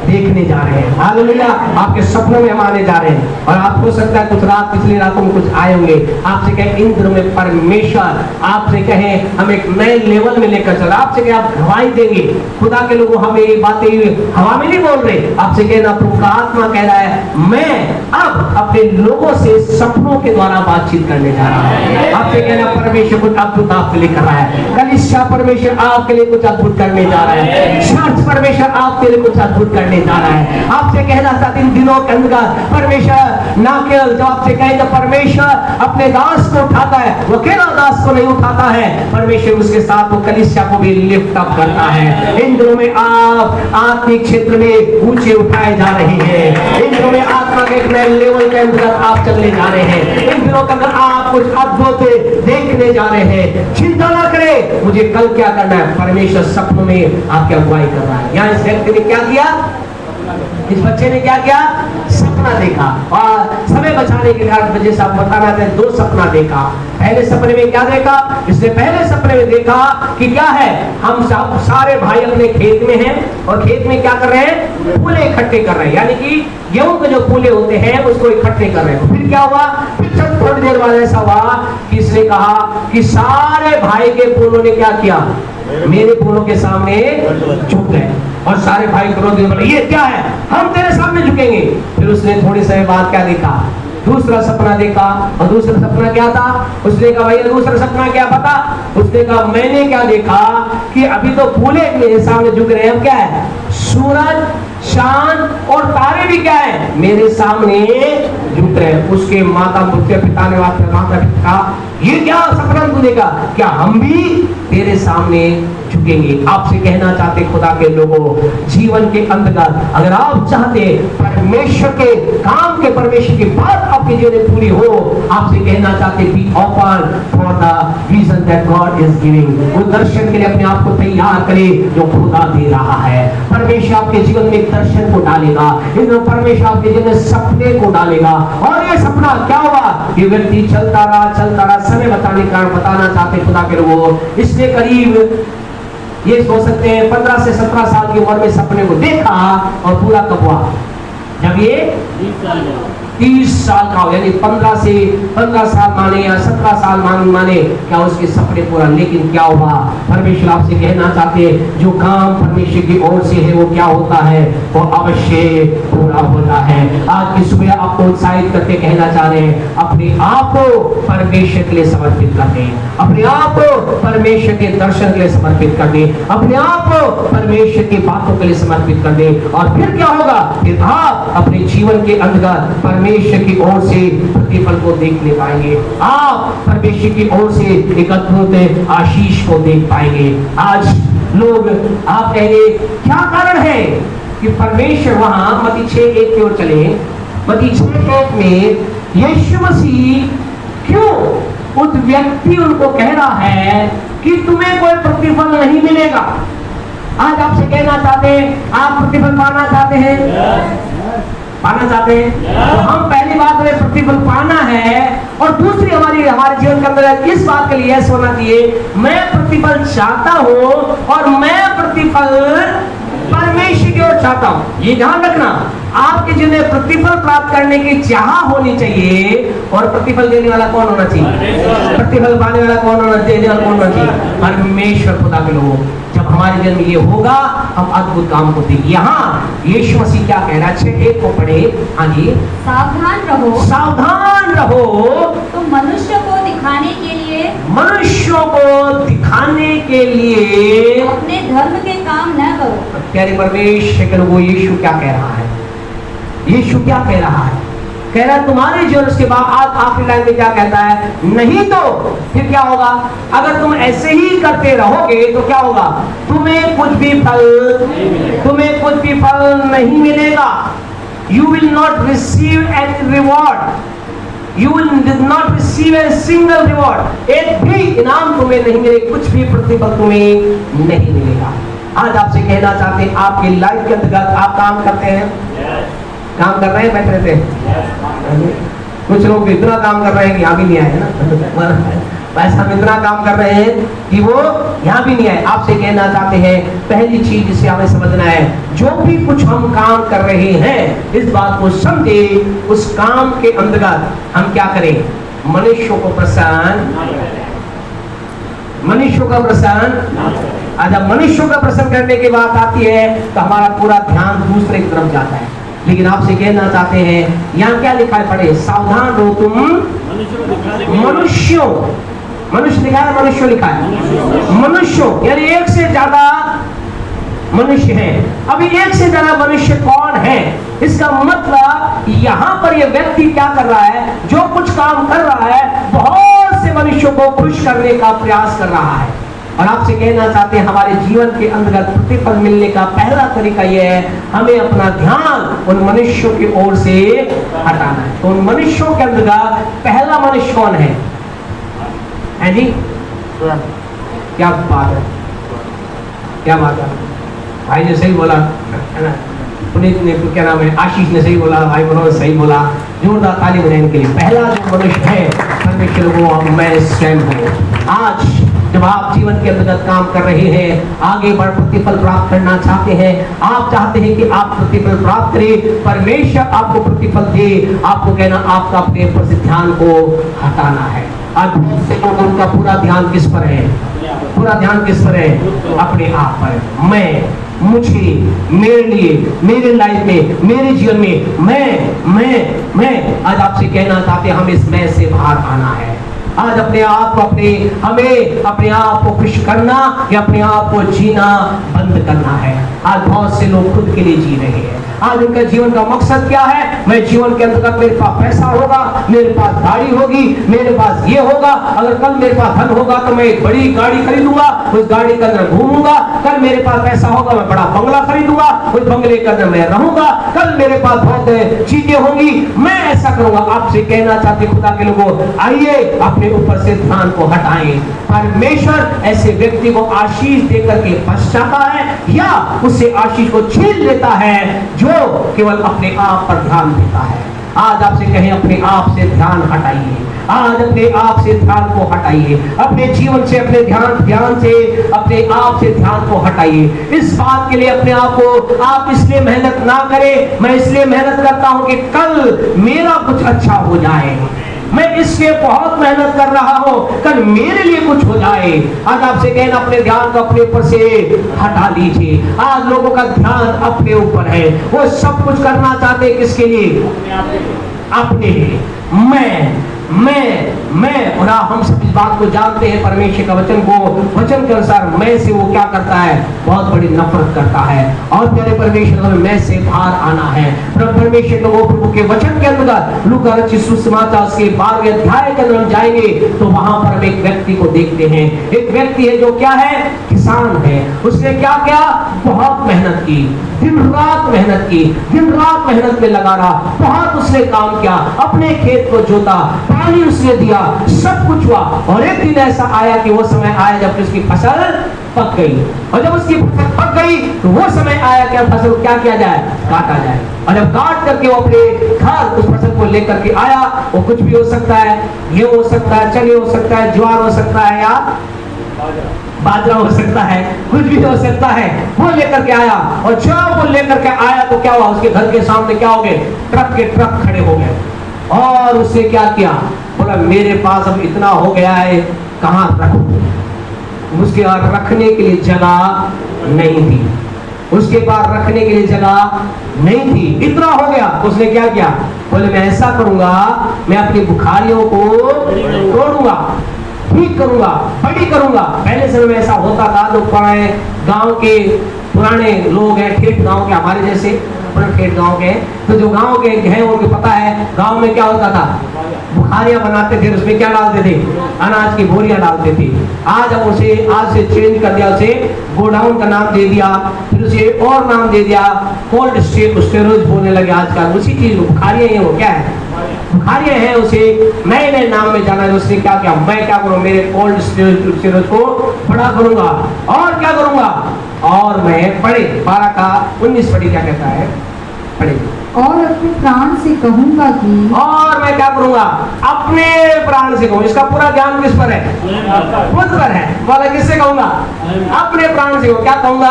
देखने जा रहे हैं। हालेलुया, आपके सपनों में हम आने जा रहे हैं। और आप हो सकता है कुछ रात, पिछली रातों में कुछ आए होंगे। आपसे कहें इन दिनों में परमेश्वर आपसे कहें हम एक नए लेवल में लेकर चल, आपसे कहें आप गवाही देंगे। खुदा के लोग हमें ये बातें हवा में नहीं बोल रहे, आपसे कहना प्रभु का आत्मा कह रहा है, मैं अब अपने लोगों से सपनों के द्वारा बातचीत करने जा रहा हूँ। आपसे कहना परमेश्वर कुछ अद्भुत आपके लिए कर रहा है, कलीसिया परमेश्वर आपके लिए कुछ अद्भुत करने जा रहा है, चर्च परमेश्वर आपके लिए कुछ अद्भुत करने उठाने जा रहा है। आपसे कहना चाहते इन दिनों के अंदर परमेश्वर ना केवल जब आपसे कहे जब परमेश्वर अपने दास को उठाता है, वो अकेला दास को नहीं उठाता है, परमेश्वर उसके साथ वो कलीसिया को भी लिफ्ट अप करता है। इन दिनों में आप आत्मिक क्षेत्र में ऊंचे उठाए जा रहे हैं। इन दिनों में आत्मा के एक नए लेवल के अंदर आप चलने जा रहे हैं। इन दिनों के अंदर आप कुछ अद्भुत देखने जा रहे हैं। चिंता ना करें मुझे कल क्या करना है, परमेश्वर सपनों में आपकी अगुवाई कर रहा है। यहाँ इस व्यक्ति ने क्या किया, इस बच्चे ने क्या किया, सपना देखा और समय बचाने के कारण वजह से आप बताना चाहते हैं 2 सपना देखा। पहले सपने में क्या देखा, इसने पहले सपने में देखा कि क्या है, हम सब सारे भाई अपने खेत में हैं और खेत में क्या कर रहे हैं, फूले इकट्ठे कर रहे हैं, यानी कि गेहूं के जो फूले होते हैं उसको इकट्ठे कर रहे हैं। फिर क्या हुआ, फिर थोड़ी देर बाद ऐसा हुआ कि इसने कहा कि सारे भाई के फूलों ने क्या किया, मेरे फूलों के सामने झुक गए और सारे भाई क्रोध में बोले ये क्या है, हम तेरे सामने झुकेंगे। फिर उसने थोड़ी समय बाद क्या देखा, दूसरा सपना देखा और दूसरा सपना क्या था, उसने कहा भैया दूसरा सपना क्या पता, उसने कहा मैंने क्या देखा कि अभी तो फूले मेरे सामने झुक रहे हैं, क्या है, सूरज चांद और तारे भी क्या है मेरे सामने झुक रहे हैं। उसके माता पिता ने माता पिता ये क्या सपना तू देखा, क्या हम भी तेरे सामने झुकेंगे। आपसे कहना चाहते खुदा के लोगों, जीवन के अंतर्गत अगर आप चाहते परमेश्वर के काम के, परमेश्वर की बात आपके जीवन में पूरी हो, आपसे कहना चाहते be open for the vision that God is giving. वो दर्शन के लिए अपने आप को तैयार करें जो खुदा दे रहा है। परमेश्वर आपके जीवन में एक दर्शन को डालेगा, परमेश्वर आपके जीवन में सपने को डालेगा और ये सपना क्या हुआ, ये व्यक्ति चलता रहा, समय बताने का बताना चाहते खुदा के लोगों, इसने करीब ये सोच सकते हैं 15 से 17 साल की उम्र में सपने को देखा और पूरा कब हुआ, जब ये 30 साल का हो, यानी 15 साल माने या 17 साल माने क्या उसके सपने पूरा। लेकिन क्या हुआ, परमेश्वर आपसे कहना चाहते हैं जो काम परमेश्वर की ओर से है वो क्या होता है, वो अवश्य पूरा होता है। आज की सुबह आपको उत्साहित करके कहना चाह रहे हैं अपने आप को परमेश्वर के लिए समर्पित कर दें, अपने आप को परमेश्वर के दर्शन के लिए समर्पित कर दें, अपने आप को परमेश्वर की बातों के लिए समर्पित कर दें और फिर क्या होगा, फिर आप अपने जीवन के अंतर्गत परमेश्वर की ओर से प्रतिफल को देखने पाएंगे, आप परमेश्वर की ओर से एक अद्भुत आशीष को देख पाएंगे। आज लोग आप कहेंगे क्या कारण है कि परमेश्वर वहां मत्ती 6:1 की ओर चले, मत्ती 6:1 में यीशु मसीह क्यों उस व्यक्ति उनको कह रहा है कि तुम्हें कोई प्रतिफल नहीं मिलेगा। आज आपसे कहना चाहते हैं आप प्रतिफल पाना चाहते हैं, पाना चाहते हैं तो हम पहली बात हमें प्रतिफल पाना है और दूसरी हमारे जीवन के अंदर इस बात के लिए ऐसा होना चाहिए मैं प्रतिफल चाहता हूं और मैं प्रतिफल परमेश्वर की ओर चाहता हूं। ये ध्यान रखना, आपके जीवन में प्रतिफल प्राप्त करने की चाह होनी चाहिए और प्रतिफल देने वाला कौन होना चाहिए, प्रतिफल पाने वाला कौन होना, देने वाला कौन होना चाहिए, परमेश्वर खुदा के लोगों। जब हमारे जन्म ये होगा हम अद्भुत काम को देंगे। यहाँ यीशु मसीह क्या कह रहा है, 6:1 को पढ़े। हाँ जी, सावधान रहो, सावधान रहो, तुम मनुष्य को दिखाने के लिए, मनुष्यों को दिखाने के लिए अपने धर्म के काम न करो। प्यारे परमेश्वर के लोगों, यीशु क्या कह रहा है, यीशु क्या कह रहा है, कह रहा है तुम्हारे जीवन, उसके बाद आखिरी लाइन में क्या कहता है, नहीं तो फिर क्या होगा, अगर तुम ऐसे ही करते रहोगे तो क्या होगा, तुम्हें कुछ भी फल नहीं मिलेगा। You will not receive any reward, you will not receive a single reward, एक भी इनाम तुम्हें नहीं मिलेगा, कुछ भी प्रतिफल तुम्हें नहीं मिलेगा। आज आपसे कहना चाहते हैं आपकी लाइफ के अंतर्गत आप काम करते हैं, काम कर रहे हैं, बैठे रहते हैं, कुछ लोग इतना काम कर रहे हैं कि यहाँ भी नहीं आए ना, बस हम इतना काम कर रहे हैं कि वो यहाँ भी नहीं आए। आपसे कहना चाहते हैं पहली चीज जिसे हमें समझना है, जो भी कुछ हम काम कर रहे हैं इस बात को समझे, उस काम के अंतर्गत हम क्या करें, मनुष्यों को प्रसन्न, मनुष्यों का प्रसन्न। जब मनुष्यों का प्रसन्न करने की बात आती है तो हमारा पूरा ध्यान दूसरे की तरफ जाता है। लेकिन आपसे कहना चाहते हैं यहाँ क्या लिखा है, पढ़े, सावधान रहो तुम मनुष्यों, मनुष्य लिखा है, मनुष्य लिखा है, मनुष्यों यानी एक से ज्यादा मनुष्य हैं। अभी एक से ज्यादा मनुष्य कौन है? इसका मतलब यहाँ पर ये व्यक्ति क्या कर रहा है? जो कुछ काम कर रहा है, बहुत से मनुष्यों को खुश करने का प्रयास कर रहा है। और आपसे कहना चाहते हैं, हमारे जीवन के अंतर्गत प्रतिफल मिलने का पहला तरीका यह है, हमें अपना ध्यान उन मनुष्यों की ओर से हटाना है। तो उन मनुष्यों के अंतर्गत पहला मनुष्य कौन है? हैं जी? क्या बात है, क्या बात है, भाई ने सही बोला है ना, पुनीत ने क्या नाम है, आशीष ने सही बोला, भाई मनोज सही बोला, जोरदार ताली बजाने इनके लिए। पहला जो मनुष्य है परमेश्वर वो मैं स्वयं हूँ। आज जब आप जीवन के अंतर्गत काम कर रहे हैं, आगे बढ़ प्रतिफल प्राप्त करना चाहते हैं, आप चाहते हैं कि आप प्रतिफल प्राप्त करें, परमेश्वर आपको प्रतिफल दे, आपको कहना आपका अपने ऊपर से ध्यान को हटाना है। आज बहुत से लोगों का पूरा ध्यान किस पर है? पूरा ध्यान किस पर है? अपने आप पर। मैं, मुझे, मेरे लिए, मेरे लाइफ में, मेरे जीवन में मैं आज आपसे कहना चाहते हैं, हम इस मैं से बाहर आना है। आज अपने आप को हमें अपने आप को खुश करना या अपने आप को जीना बंद करना है। आज बहुत से लोग खुद के लिए जी रहे हैं। आज उनका जीवन का मकसद क्या है? मैं जीवन के अंतर्गत मेरे पास पैसा होगा, मेरे पास गाड़ी होगी, मेरे पास ये होगा, अगर कल मेरे पास धन होगा तो मैं एक बड़ी गाड़ी खरीदूंगा, उस गाड़ी के अंदर घूमूंगा, कल मेरे पास पैसा होगा मैं बड़ा बंगला खरीदूंगा, उस बंगले के अंदर मैं रहूंगा, कल मेरे पास बहुत चीजें होंगी, मैं ऐसा करूंगा। आपसे कहना चाहते खुदा के लोगों, आइए अपने ऊपर से ध्यान को हटाएं। परमेश्वर ऐसे व्यक्ति को आशीष देकर के बच जाता है या उससे आशीष को छीन लेता है जो केवल अपने आप पर ध्यान देता है। आज आपसे कहें, अपने आप से ध्यान हटाइए। आज अपने आप से ध्यान को हटाइए, अपने जीवन से, अपने ध्यान से, अपने आप से ध्यान को हटाइए। इस बात के लिए अपने आप को आप इसलिए मेहनत ना करें, मैं इसलिए मेहनत करता हूं कि कल मेरा कुछ अच्छा हो जाए, मैं इसलिए बहुत मेहनत कर रहा हूं कल मेरे लिए कुछ हो जाए। आज आपसे कहना, अपने ध्यान को अपने ऊपर से हटा लीजिए। आज लोगों का ध्यान अपने ऊपर है, वो सब कुछ करना चाहते हैं किसके लिए? अपने लिए। मैं और हम सब इस बात को जानते हैं, परमेश्वर का वचन के अनुसार मैं से वो क्या करता है? बहुत बड़ी नफरत करता है। और प्यारे परमेश्वर, हमें मैं से बाहर आना है। परमेश्वर को प्रभु के वचन के अंदर लूका रचित सुसमाचार उसके 12वें अध्याय के अंदर हम जाएंगे तो वहां पर हम एक व्यक्ति को देखते हैं। एक व्यक्ति है जो क्या है? किसान है। उसने क्या किया? बहुत मेहनत की, दिन रात मेहनत की, दिन रात मेहनत में लगा रहा, बहुत उसने काम किया, अपने खेत को जोता, पानी उसने दिया, सब कुछ हुआ। और एक दिन ऐसा आया कि वो समय आया जब उसकी फसल पक गई। और जब उसकी फसल पक गई तो वो समय आया कि फसल क्या किया जाए? काटा जाए। और जब काट करके वो अपने घर उस फसल को लेकर के आया, वो कुछ भी हो सकता है, गेहूं हो सकता है, चने हो सकता है, ज्वार हो सकता है या बाजरा हो सकता है, कुछ भी हो सकता है, वो लेकर के आया। और जब वो लेकर के आया तो क्या हुआ? उसके घर के सामने क्या हो गए? ट्रक के ट्रक खड़े हो गए। और उसने क्या किया? बोला मेरे पास अब इतना हो गया है, कहां रखूं? उसके बाद रखने के लिए जगह नहीं थी, उसके बाद रखने के लिए जगह नहीं थी, इतना हो गया। उसने क्या किया? बोले मैं ऐसा करूंगा, मैं अपनी बुखारियों को तोड़ूंगा, ठीक करूंगा, बड़ी करूंगा। पहले समय में ऐसा होता था, जो पुराने गांव के पुराने लोग हैं, ठेठ गांव के, हमारे जैसे ठेठ गांव के, तो जो गांव के हैं उनको पता है गांव में क्या होता था? बुखारियां बनाते थे, उसमें क्या डालते थे? अनाज की बोरियां डालते थे। आज से चेंज कर दिया, उसे गोडाउन का नाम दे दिया, फिर उसे और नाम दे दिया, कोल्ड स्टोरेज बोलने लगे आजकल। उसी चीज बुखारियां हैं, वो क्या है? बुखारियां हैं, उसे नए नए नाम में जाना है। उसने क्या किया? मैं क्या करूं? मेरे कोल्ड स्टोरेज को बड़ा करूंगा। और क्या करूंगा? और मैं पढ़े 12 का 19 पढ़ी, क्या कहता है? पढ़े। और अपने प्राण से कहूंगा कि, और मैं क्या करूंगा? अपने प्राण से कहूं। इसका पूरा ध्यान किस पर है? खुद पर है। वाला किससे कहूंगा? अपने प्राण से। क्या कहूंगा?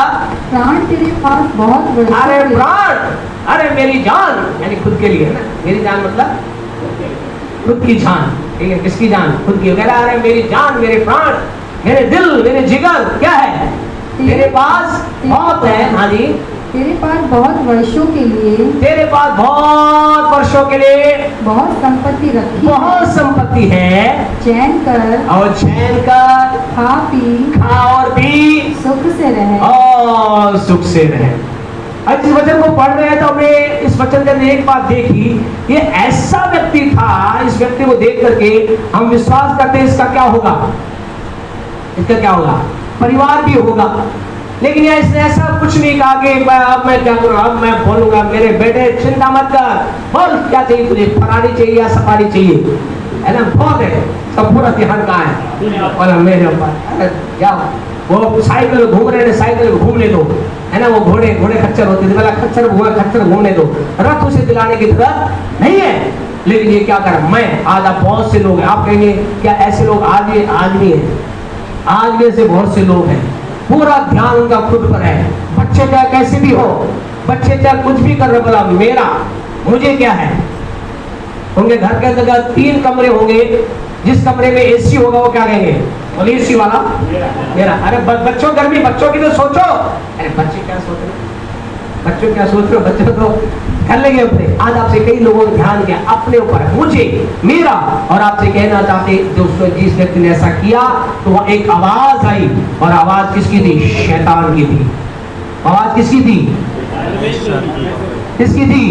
प्राण तेरे पास बहुत बड़ा। अरे प्राण, अरे मेरी जान, यानी खुद के लिए ना। मेरी जान मतलब खुद की जान, ठीक है? किसकी जान? खुद की। कह रहा अरे मेरी जान, मेरे प्राण, मेरे दिल, मेरे जिगर क्या है? मेरे पास बहुत है। हाँ जी, तेरे पास बहुत वर्षों के लिए बहुत संपत्ति रखी, बहुत संपत्ति है, चैन कर और चैन कर, खा और पी, सुख से रहे और सुख से रहे। आज इस वचन को पढ़ रहे हैं तो हमने इस वचन के अंदर एक बात देखी, ये ऐसा व्यक्ति था, इस व्यक्ति को देख करके हम विश्वास करते हैं इसका क्या होगा, परिवार भी होगा। लेकिन इसने ऐसा कुछ नहीं कहा कि अब मैं क्या करूँ, अब मैं बोलूंगा मेरे बेटे चिंता मत कर, बोल क्या चाहिए तुझे, फरारी चाहिए या सफारी चाहिए, है ना, बहुत है, सब पूरा ध्यान कहाँ है, बोला मेरे ऊपर जाओ, वो साइकिल घूम रहे हैं, साइकिल घूमने दो, है ना, वो घोड़े खच्चर होते थे, बोला खच्चर घूमने दो, रथ उसे दिलाने की जरूरत नहीं है। लेकिन ये क्या कर, मैं आज आप बहुत से लोग हैं, आप कहेंगे क्या ऐसे लोग आज भी है, आज भी ऐसे बहुत से लोग हैं, पूरा ध्यान उनका खुद पर है, बच्चे चाहे कैसे भी हो, बच्चे चाहे कुछ भी कर रहे, बोला मेरा मुझे क्या है। उनके घर के अंदर 3 कमरे होंगे, जिस कमरे में एसी होगा वो क्या कहेंगे, बोले एसी वाला मेरा। अरे बच्चों गर्मी, बच्चों की तो सोचो, अरे बच्चे क्या सोच रहे, बच्चे तो कर लेंगे अपने। आज आपसे कई लोगों ने ध्यान किया अपने ऊपर, मुझे, मेरा, और आपसे कहना चाहते जिस व्यक्ति ने ऐसा किया तो वह एक आवाज आई, और आवाज किसकी थी, शैतान की थी। आवाज किसकी थी, किसकी थी,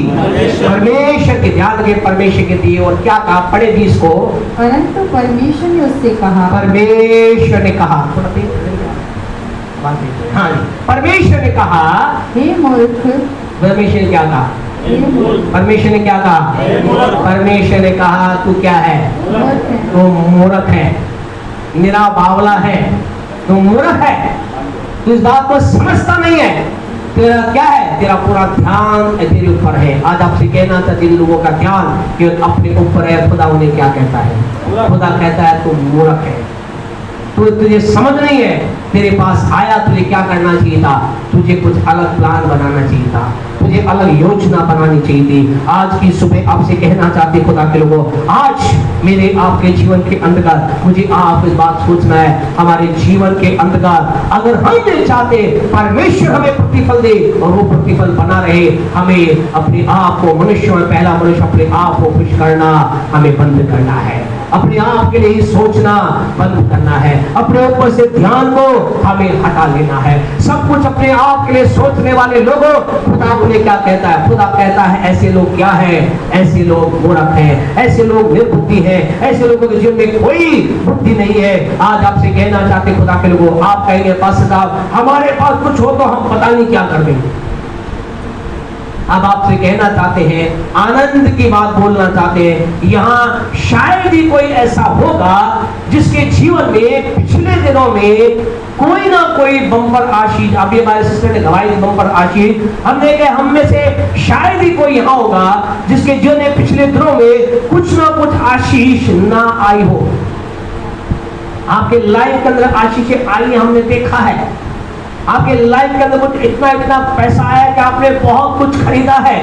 परमेश्वर की। ध्यान के परमेश्वर की थी। और क्या कहा, पढ़े भी इसको, परंतु परमेश्वर ने उससे कहा, परमेश्वर ने कहा, हाँ जी, परमेश्वर ने कहा, हे मूर्ख, परमेश्वर ने क्या कहा, परमेश्वर ने क्या कहा, परमेश्वर ने कहा तू क्या है, तू मूर्ख है, निरा बावला है, तू मूर्ख है, तू इस बात को समझता नहीं है, तेरा क्या है, तेरा पूरा ध्यान तेरे ऊपर है। आज आपसे कहना था जिन लोगों का ध्यान कि अपने ऊपर है, खुदा उन्हें क्या कहता है, खुदा कहता है तू मूर्ख है, तुझे समझ नहीं है, तेरे पास आया तुझे क्या करना चाहिए था, तुझे कुछ अलग प्लान बनाना चाहिए था, तुझे अलग योजना बनानी चाहिए थी। आज की सुबह आपसे कहना चाहते खुदा के लोगों, आज मेरे आपके जीवन के अंतर्गत मुझे आप इस बात सोचना है, हमारे जीवन के अंतर्गत अगर हम ये चाहते परमेश्वर हमें प्रतिफल दे और वो प्रतिफल बना रहे, हमें अपने आप को, मनुष्य में पहला मनुष्य अपने आप को खुश करना हमें बंद करना है, अपने आप के लिए ही सोचना बंद करना है, अपने ऊपर से ध्यान को हमें हटा लेना है। सब कुछ अपने आप के लिए सोचने वाले लोगों, खुदा उन्हें क्या कहता है, खुदा कहता है ऐसे लोग क्या है, ऐसे लोग मूर्ख हैं, ऐसे लोग निर्बुद्धि हैं, ऐसे लोगों के जीवन में कोई बुद्धि नहीं है। आज आपसे कहना चाहते खुदा के लोगों, आप कहेंगे पास्टर साहब हमारे पास कुछ हो तो हम पता नहीं क्या कर देंगे। अब आपसे कहना चाहते हैं, आनंद की बात बोलना चाहते हैं, यहाँ शायद ही कोई ऐसा होगा जिसके जीवन में पिछले दिनों में कोई ना कोई बम्पर आशीष, अभी हमारे सिस्टर ने गवाही दी बम्पर आशीष, हमने कहा हम में से शायद ही कोई यहाँ होगा जिसके जीवन में पिछले दिनों में कुछ ना कुछ आशीष ना आई हो। आपके लाइफ के अंदर आशीषें आई हमने देखा है, आपके लाइफ के अंदर कुछ इतना पैसा आया कि आपने बहुत कुछ खरीदा है,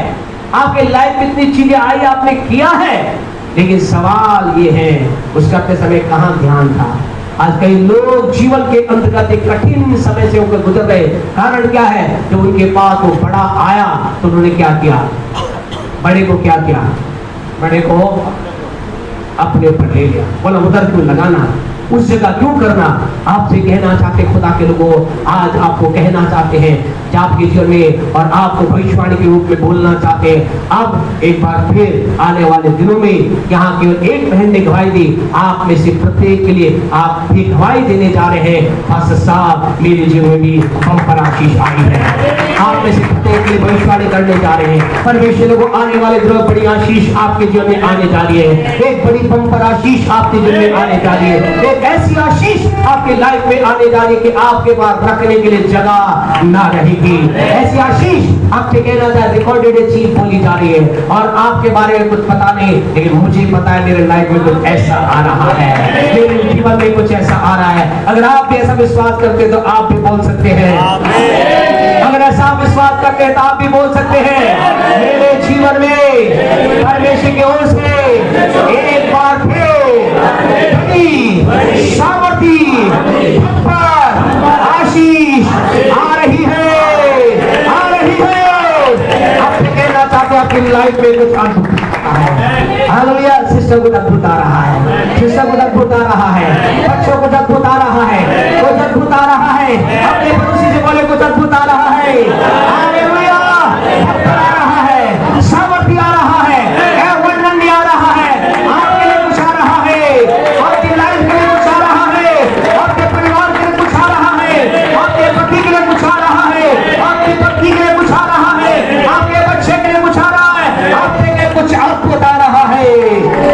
आपके लाइफ में इतनी चीजें आई आपने किया है, लेकिन सवाल ये है उस करते समय कहाँ ध्यान था। आज कई लोग जीवन के अंतर्गत एक कठिन समय से होकर गुजर रहे, कारण क्या है, जब उनके पास वो बड़ा आया तो उन्होंने क्या किया, बड़े को क्या किया, बड़े को अपने ऊपर ले लिया, बोला उधर क्यों लगाना, उस जगह क्यों करना। आपसे कहना चाहते खुदा के लोगों, आज आपको कहना चाहते हैं आपके जीवन में, और आपको भविष्यवाणी के रूप में बोलना चाहते हैं। अब एक बार फिर आने वाले दिनों में यहाँ केवल एक बहन ने गवाही दी, आप में से प्रत्येक के लिए आप भी गवाही देने जा रहे हैं, पास्टर साहब मेरे जीवन में भी बम्पर आशीष आई है, आप में से प्रत्येक के लिए भविष्यवाणी करने जा रहे हैं। परमेश्वर लोगों, आने वाले दिनों में बड़ी आशीष आपके जीवन में आने जा रही है, एक बड़ी बम्पर आशीष आपके जीवन में आने जा रही है, एक ऐसी आशीष आपके लाइफ में आने जा रही है कि आपके पास रखने के लिए जगह ना रहेगी। ऐसी आशीष आपसे कहना था रिकॉर्डेड चीज बोली जा रही है, और आपके बारे में कुछ पता नहीं, लेकिन मुझे पता है मेरे लाइफ में कुछ ऐसा आ रहा है, मेरे जीवन में कुछ ऐसा आ रहा है। अगर आप भी ऐसा विश्वास करते तो आप भी बोल सकते हैं, अगर ऐसा आप विश्वास करते हैं तो आप भी बोल सकते हैं, मेरे जीवन में परमेश्वर की ओर से एक बार फिर सामर्थी आशीष आ रही है, आ रही है। लाइफ में कुछ अद्भुत है। हालेलुया। सिस्टर को अद्भुत आ रहा है, सिस्टर को अद्भुत आ रहा है, बच्चों को अद्भुत आ रहा है, कुछ अद्भुत आ रहा है। अपने पड़ोसी से बोले कुछ अद्भुत आ रहा है। हालेलुया। आ रहा है, सामर्थ्य आ रहा है, वर्णन भी आ रहा है। आपके लिए कुछ आ रहा है, आपकी लाइफ के लिए कुछ आ रहा है, आपके परिवार के लिए कुछ आ रहा है, आपके पति के लिए कुछ आ रहा है, आपकी पत्नी के लिए कुछ आ रहा है, आपके बच्चे के लिए कुछ आ रहा है, आपके लिए कुछ अद्भुत आ रहा है।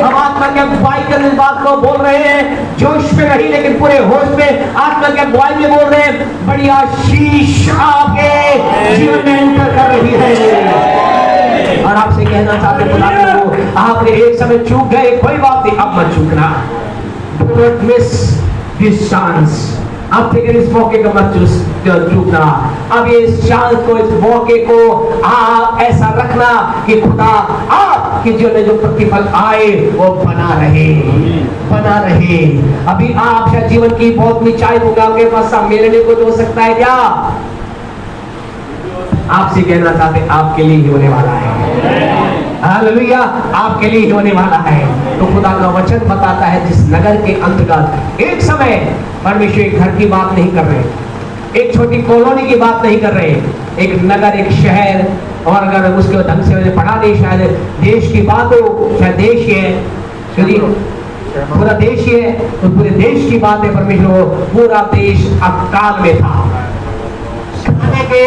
हम आत्मा के अगुवाई के इस बात को बोल रहे हैं, जोश में नहीं लेकिन पूरे होश में आत्मा के अगुवाई में बोल रहे हैं। बड़ी आशीष आपके जीवन में एंटर कर रही है। और आपसे कहना चाहते हैं, आपने एक समय चूक गए, कोई बात नहीं, अब मत चूकना। Don't miss this chance। अब फिर इस मौके को मत चूकना। अब ये इस चांस को, इस मौके को आप ऐसा रखना कि खुदा आपके जीवन में जो प्रतिफल आए वो बना रहे, बना रहे। अभी आप शायद जीवन की बहुत नीचाई होगा, आपके पास सम्मेलन को हो सकता है क्या? आपसे कहना चाहते आपके लिए ही होने वाला है। हालेलुया। आपके लिए ही होने वाला है। तो खुदा का वचन बताता है जिस नगर के अंतर्गत एक समय परमेश्वर एक घर की बात नहीं कर रहे, एक छोटी कॉलोनी की बात नहीं कर रहे, एक नगर, एक शहर, और अगर उसके ढंग से मैंने पढ़ा नहीं, शायद देश की बात हो, शायद देश ही है, पूरा देश ही है, तो पूरे देश की बात है। परमेश्वर पूरा देश अकाल में था, खाने के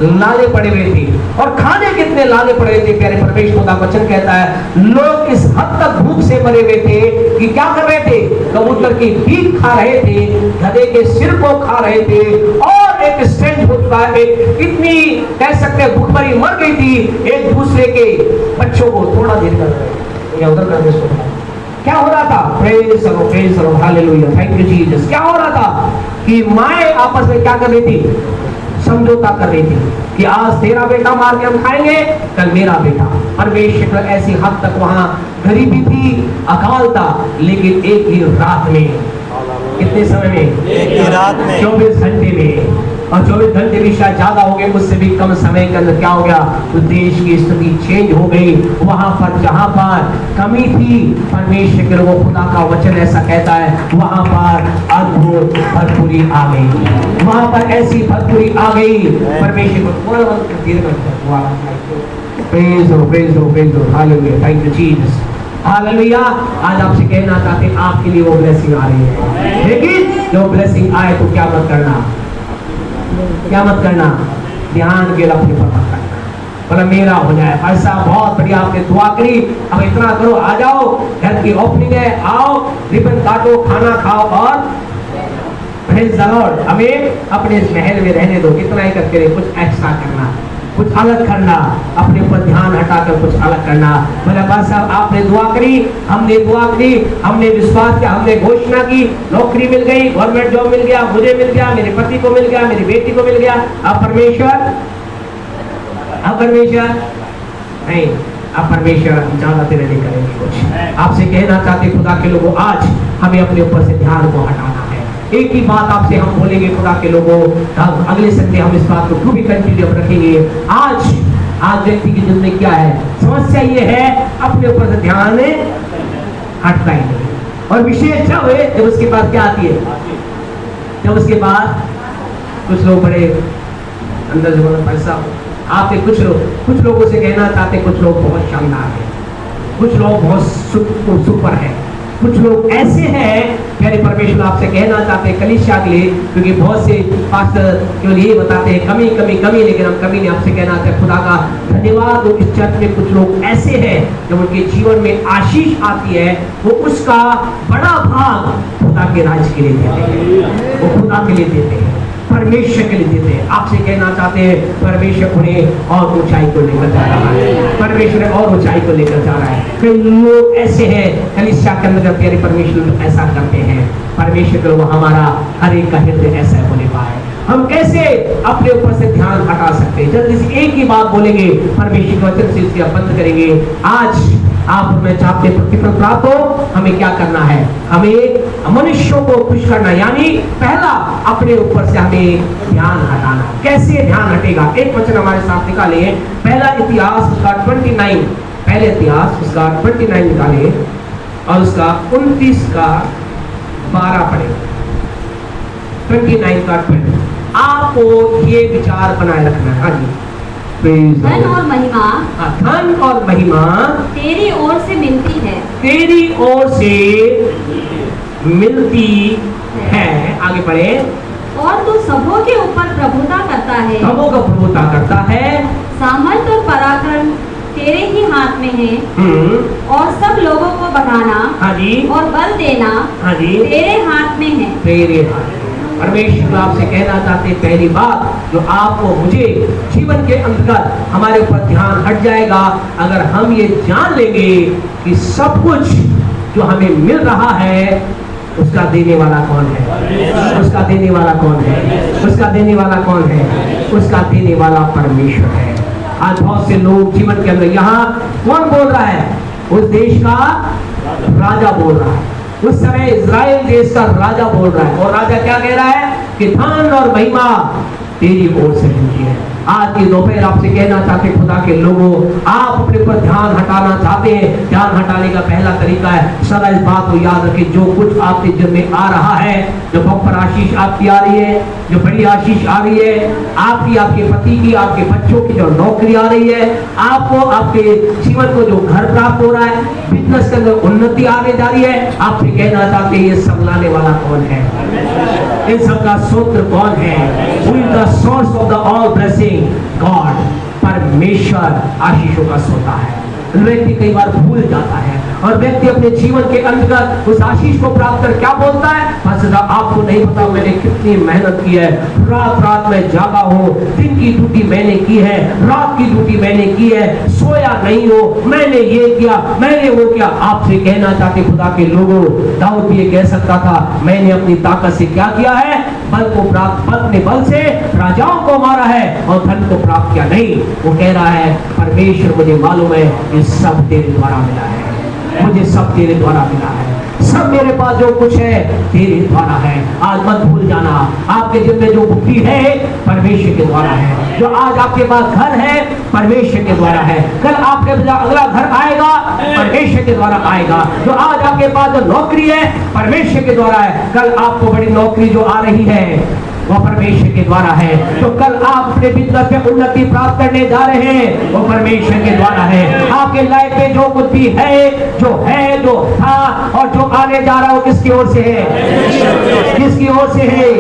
लाले पड़े हुए थे। और खाने कितने लाले पड़े थे, प्यारे परमेश्वर का वचन कहता है लोग इस हद तक भूख से मरे हुए थे कि क्या कर रहे थे? कबूतर की भीख खा रहे थे, गधे के सिर को खा रहे थे, और एक स्ट्रेंज होता है, इतनी कह सकते हैं भूखमरी मर गई थी, एक दूसरे के बच्चों को थोड़ा देर कर रहे, या उधर कर रहे। क्या हो रहा था? प्रेज करो, हालेलुया, थैंक यू जीसस। क्या हो रहा था कि माएं आपस में क्या कर रही थी? समझौता कर रही थी कि आज तेरा बेटा मार के हम खाएंगे, कल मेरा बेटा। परमेश्वर ऐसी हद तक वहां गरीबी थी, अकाल था, लेकिन एक ही रात में, कितने समय में? एक ही रात में, 24 घंटे में। और 24 घंटे भी शायद ज्यादा हो गए, उससे भी कम समय के अंदर क्या हो गया? तो देश की स्थिति चेंज हो गई। वहां पर जहां पर कमी थी, परमेश्वर वो खुदा का वचन ऐसा कहता है, वहां पर अद्भुत भरपूरी आ गई, वहां पर ऐसी भरपूरी आ गई। परमेश्वर थैंक यू जीसस, हालेलुया। आज आपसे कहना चाहते हैं आपके लिए वो ब्लेसिंग आ रही है, लेकिन जो ब्लेसिंग आए तो क्या मत करना, क्या मत करना? ध्यान के अपने पर मत करना, बोला मेरा हो जाए। ऐसा बहुत बढ़िया आपने दुआ करी, अब इतना करो, आ जाओ, घर की ओपनिंग है, आओ, रिबन काटो, खाना खाओ, और प्रेज़ द लॉर्ड। हमें अपने इस महल में रहने दो, इतना ही करके कुछ एक्स्ट्रा करना, कुछ अलग करना, अपने ऊपर ध्यान हटाकर कुछ अलग करना। बोला बस साहब आपने दुआ करी, हमने दुआ करी, हमने विश्वास किया, हमने घोषणा की, नौकरी मिल गई, गवर्नमेंट जॉब मिल गया, मुझे मिल गया, मेरे पति को मिल गया, मेरी बेटी को मिल गया। अब परमेश्वर नहीं, अब परमेश्वर ज्यादा देर नहीं करेंगे कुछ। आपसे कहना चाहते खुदा के लोगों, आज हमें अपने ऊपर से ध्यान को हटाना है। एक ही बात आपसे हम बोलेंगे खुदा के लोगों, अगले संडे हम इस बात को भी कंटिन्यू रखेंगे। आज व्यक्ति की जिंदगी क्या है? समस्या ये है अपने ऊपर से ध्यान हटता ही नहीं, और विशेष जब उसके बाद क्या आती है, जब उसके बाद कुछ लोग बड़े अंदर से बोला पैसा आपके, कुछ लोगों से कहना चाहते, कुछ लोग बहुत शानदार है, कुछ लोग बहुत सुपर है, कुछ लोग ऐसे हैं प्यारे परमेश्वर आपसे कहना चाहते हैं कलीसिया के लिए, क्योंकि बहुत से पास्टर केवल यही बताते हैं कमी कमी कमी, लेकिन हम कमी नहीं। आपसे कहना चाहते हैं खुदा का धन्यवाद, इस चर्च में कुछ लोग ऐसे हैं जब उनके जीवन में आशीष आती है, वो उसका बड़ा भाग खुदा के राज के लिए देते हैं, वो खुदा के लिए देते हैं, परमेश्वर के लिए देते हैं। आपसे कहना चाहते हैं परमेश्वर उन्हें और ऊंचाई को लेकर जा रहा है, परमेश्वर और ऊंचाई को लेकर जा रहा है। कई लोग ऐसे हैं कलीसिया के अंदर प्यारे परमेश्वर ऐसा करते हैं, परमेश्वर को हमारा हर एक का हृदय ऐसा होने पाए। हम कैसे अपने ऊपर से ध्यान हटा सकते हैं? जल्दी से एक ही बात बोलेंगे, परमेश्वर के वचन से इसके बंद करेंगे। आप और मैं चाहते प्रतिफल प्राप्त हो, हमें क्या करना है? हमें मनुष्यों को खुश करना, यानी पहला अपने ऊपर से हमें ध्यान हटाना। कैसे ध्यान हटेगा? एक वचन हमारे साथ निकाले, पहला इतिहास उसका 29, पहले इतिहास उसका 29 निकाले और उसका 29 का 12 पढ़े। 29 का 20। आपको ये विचार बनाए रखना है। हाँ जी, धन और महिमा, धन और महिमा तेरी ओर से मिलती है, तेरी ओर से मिलती है। आगे बढ़े। और तू सबों के ऊपर प्रभुता करता है, सबों का प्रभुता करता है। सामर्थ और पराक्रम तेरे ही हाथ में है, और सब लोगों को बढ़ाना, हाँ जी, और बल देना, हाँ जी, तेरे हाथ में है, तेरे हाथ में। परमेश्वर आपसे कहना चाहते, पहली बात जो आपको मुझे जीवन के अंतर्गत हमारे ऊपर ध्यान हट जाएगा अगर हम ये जान लेंगे कि सब कुछ जो हमें मिल रहा है उसका देने वाला कौन है? उसका देने वाला कौन है? उसका देने वाला कौन है? उसका देने वाला परमेश्वर है। आज बहुत से लोग जीवन के अंदर, यहाँ कौन बोल रहा है? उस देश का राजा बोल रहा है, उस समय इज़राइल देश का राजा बोल रहा है। और राजा क्या कह रहा है कि धन और महिमा तेरी ओर से मिलती है। आज की दोपहर आपसे कहना चाहते खुदा के लोगों, आप अपने ऊपर ध्यान हटाना चाहते हैं, ध्यान हटाने का पहला तरीका है सदा इस बात को याद रखें, जो कुछ आपके जीवन में आ रहा है, जो बम्पर आशीष आपकी आ रही है, जो बड़ी आशीष आ रही है आपकी, आपके पति की, आपके बच्चों की जो नौकरी आ रही है, आपको आपके जीवन को जो घर प्राप्त हो रहा है, बिजनेस के अंदर उन्नति आने जा रही है, आपसे कहना चाहते हैं ये सब लाने वाला कौन है? इन सब का सूत्र कौन है? Who is the source of the all blessing? God, परमेश्वर आशीषों का सोता है। व्यक्ति कई बार भूल जाता है और व्यक्ति अपने जीवन के अंतर्गत उस आशीष को प्राप्त कर क्या बोलता है? बस आपको नहीं पता मैंने कितनी मेहनत की है, रात रात में जागा हूँ, दिन की ड्यूटी मैंने की है, रात की ड्यूटी मैंने की है, सोया नहीं हो, मैंने ये किया, मैंने वो किया। आपसे कहना चाहते खुदा के लोगों, दाऊद भी ये कह सकता था, मैंने अपनी ताकत से क्या किया है? बल को प्राप्त, अपने बल से राजाओं को मारा है और धन को प्राप्त किया नहीं। वो कह रहा है परमेश्वर मुझे मालूम है ये सब तेरे द्वारा मिला है, मुझे सब तेरे द्वारा मिला है, सब मेरे पास जो कुछ है तेरे द्वारा है। आज मत भूल जाना, आपके जीवन में जो बुद्धि है परमेश्वर के द्वारा है, जो आज आपके पास घर है परमेश्वर के द्वारा है, कल आपके अगला घर आएगा परमेश्वर के द्वारा आएगा, जो आज आपके पास जो नौकरी है परमेश्वर के द्वारा है, कल आपको बड़ी नौकरी जो आ रही है वो परमेश्वर के द्वारा है, तो कल आप अपने बिजनेस में उन्नति प्राप्त करने जा रहे हैं वो परमेश्वर के द्वारा है। आपके लाइफ में जो कुछ भी है, जो था और जो आने जा रहा है वो किसकी ओर से है? किसकी ओर से है?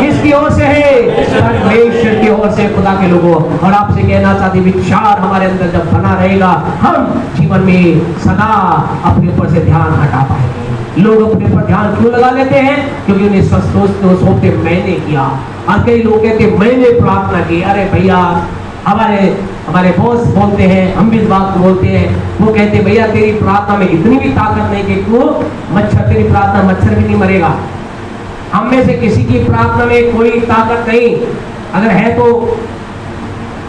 किसकी ओर से है? परमेश्वर की ओर से। खुदा के लोगों, और आपसे कहना चाहते विचार हमारे अंदर जब बना रहेगा हम जीवन में सदा अपने ऊपर से ध्यान हटा पाएंगे। लोग अपने ऊपर ध्यान क्यों लगा लेते हैं? क्योंकि उन्हें सोचते मैंने किया। और कई लोग कहते मैंने प्रार्थना की। अरे भैया, हमारे बॉस बोलते हैं, हम भी इस बात को बोलते हैं, वो कहते हैं भैया तेरी प्रार्थना में इतनी भी ताकत नहीं कि तू मच्छर, तेरी प्रार्थना मच्छर भी नहीं मरेगा। हम में से किसी की प्रार्थना में कोई ताकत नहीं, अगर है तो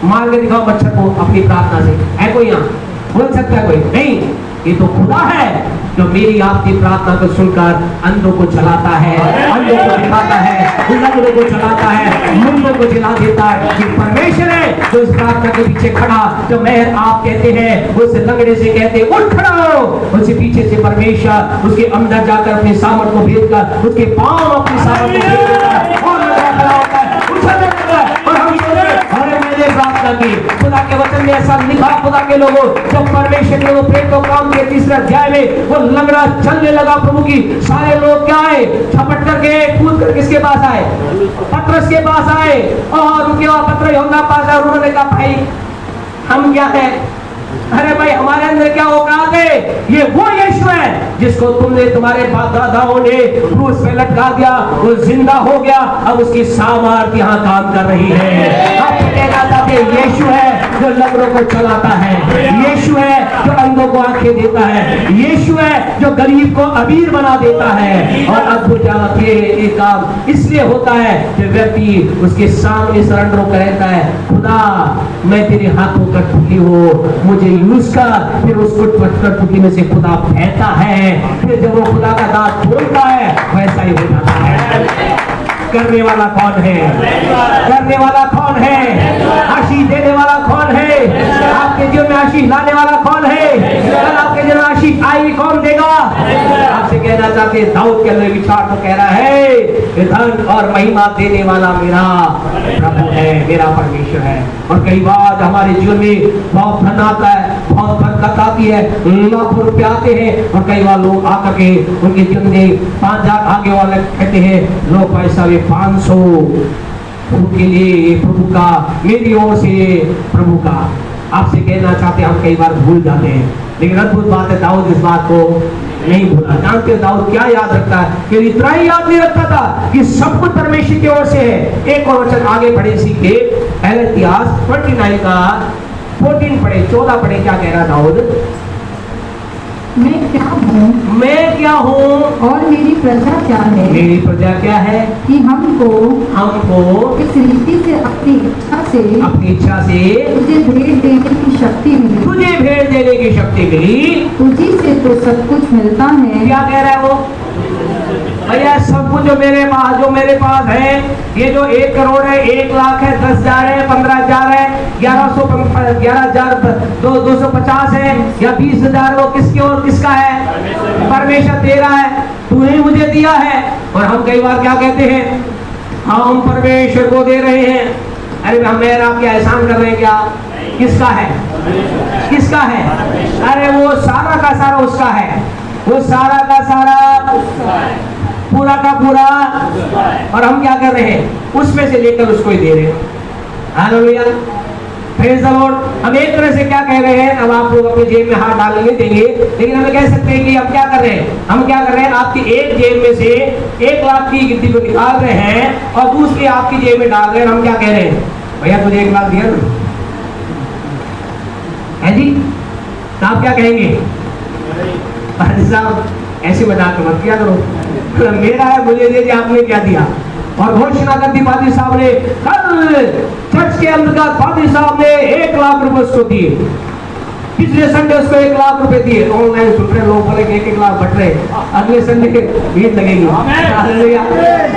मार के दिखाओ मच्छर को अपनी प्रार्थना से। है कोई यहाँ? बोल सकता है कोई? नहीं। ये तो खुदा है जो मेरी आपकी प्रार्थना को सुनकर अंधों को चलाता है, अंधों को दिखाता है, लंगड़ों को चलाता है, मुंडों को जिला देता है। ये परमेश्वर है जो इस प्रार्थना के पीछे खड़ा, जो मेहर आप कहते हैं उस लंगड़े से कहते उठ खड़ा हो, उसके पीछे से परमेश्वर उसके अंदर जाकर अपने सामर्थ को भेजकर उसके पांव अपनी सामर्थ को भेज देता है और खड़ा होता है, उछलने लगता है। और हम प्रार्थना की खुदा के वचन में ऐसा लिखा, खुदा के लोगों, जब परमेश्वर ने वो प्रेम को काम के 3 अध्याय में वो लंगड़ा चलने लगा प्रभु की, सारे लोग क्या आए? झपट करके कूद कर किसके पास आए? पतरस के पास आए। और उनके बाद पतरस यूहन्ना पास आए। उन्होंने कहा भाई हम क्या है? अरे भाई हमारे अंदर क्या औकात है? ये वो यीशु है जिसको तुमने, तुम्हारे बाप दादाओं ने क्रूस पे लटका दिया, वो जिंदा हो गया, अब उसकी सामर्थ यहाँ काम कर रही है। आप कहना चाहते यीशु है जो लंगड़ों को चलाता है, यीशु है जो अंधों को आंखें देता है, यीशु है जो गरीब को अमीर बना देता है। और अद्भुत ये काम इसलिए होता है कि व्यक्ति उसके सामने सरेंडर होकर रहता है, खुदा मैं तेरे हाथों का टुकड़ी हूँ, मुझे यूज कर। फिर उसको टुकड़ी में से खुदा बहता है, फिर जब वो खुदा का दांत खोलता है वैसा ही हो जाता है। करने वाला कौन है? करने वाला कौन है? आशीष देने वाला कौन है? आपके जीवन में आशीष लाने वाला कौन है? कल आपके जीवन में आशीष आएगी कौन देगा? आपसे कहना चाहते हैं, दाऊद के अंदर विचार तो कह रहा है, धन और महिमा देने वाला मेरा प्रभु है, मेरा परमेश्वर है। और कई बार हमारे जीवन में बहुत धन आता है, बहुत बरकत आती है, लाखों रुपए आते हैं, और कई बार लोग आकर के उनके जीवन में 5,000 आगे वाले कहते हैं, लो पैसा 500 प्रभु के लिए, प्रभु का, मेरी ओर से प्रभु का। आपसे कहना चाहते हैं, हम कई बार भूल जाते हैं, लेकिन अद्भुत बात है दाऊद इस बात को नहीं भूला। जानते हो दाऊद क्या याद रखता है? कि इतना ही याद नहीं रखता था कि सब कुछ परमेश्वर की ओर से है। एक और वचन आगे पढ़े सीखे, पहले इतिहास 29 का 14 पढ़े, 14 पढ़े, क्या कह रहा दाऊद? मैं क्या हूँ, मैं क्या हूँ और मेरी प्रजा क्या है? मेरी प्रजा क्या है? कि हमको इस रीति से अपनी इच्छा से तुझे भेंट देने की शक्ति मिली। तुझे भेंट देने की शक्ति मिली। तुझी से तो सब कुछ मिलता है। क्या कह रहा है वो? भैया सब कुछ जो मेरे पास है, ये जो 1 करोड़ है, 1 लाख है, 10,000 है, 15,000 है, 11,000, 250 है या 20,000, वो किसकी और किसका है? परमेश्वर तेरा है, तूने मुझे दिया है। और हम कई बार क्या कहते हैं? हम परमेश्वर को दे रहे हैं। अरे हम आपके एहसान कर रहे हैं क्या? किसका है? किसका है? अरे वो सारा का सारा उसका है, वो सारा का सारा, पूरा का पूरा। और हम क्या कर रहे हैं? उसमें से लेकर उसको ही दे रहे हैं। Hallelujah, praise the Lord. हम एक तरह से क्या कह रहे हैं? अब आप लोग अपनी जेब में हाथ डालेंगे देंगे, लेकिन हम कह सकते हैं कि अब क्या कर रहे हैं? हम क्या कर रहे हैं? आपकी एक जेब में से 1 लाख की गिनती को निकाल रहे हैं और दूसरी आपकी जेब में डाल रहे हैं। हम क्या कह रहे हैं? भैया तुझे 1 लाख दिया ना, है जी? तो आप क्या कहेंगे? पादी साहब ऐसे मजाक मत किया करो, मेरा है, मुझे दे दिया, आपने क्या दिया? और घोषणा कर दी पादी साहब ने, कल चर्च के अंतर्गत पादी साहब ने 1 लाख रुपए उसको दिए, पिछले संडे उसको 1 लाख रुपए दिए। ऑनलाइन सुन रहे लोग बोले 1-1 लाख बट रहे, अगले संडे भीड़ लगेगी।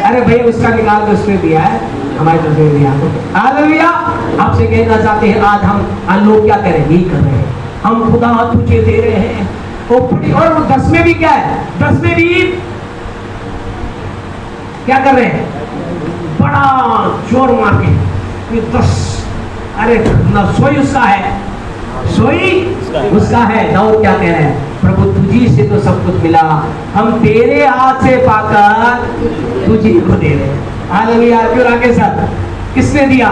अरे भैया उसका निकाल के उसने दिया है, हमारे तरफ से दिया। हालेलुया। आपसे कहना चाहते हैं, आज लोग क्या करें? नहीं कर रहे हैं, हम खुदा तुझे दे रहे हैं। और 10 में भी क्या है? 10 में भी क्या कर रहे हैं? बड़ा जोर मार के 10, अरे ना, सोई उसका है, सोई उसका है। दाऊद क्या कह रहे हैं? प्रभु तुझी से तो सब कुछ मिला, हम तेरे हाथ से पाकर तुझी को दे रहे हैं। हालेलुया। क्यों राकेश सर? किसने दिया?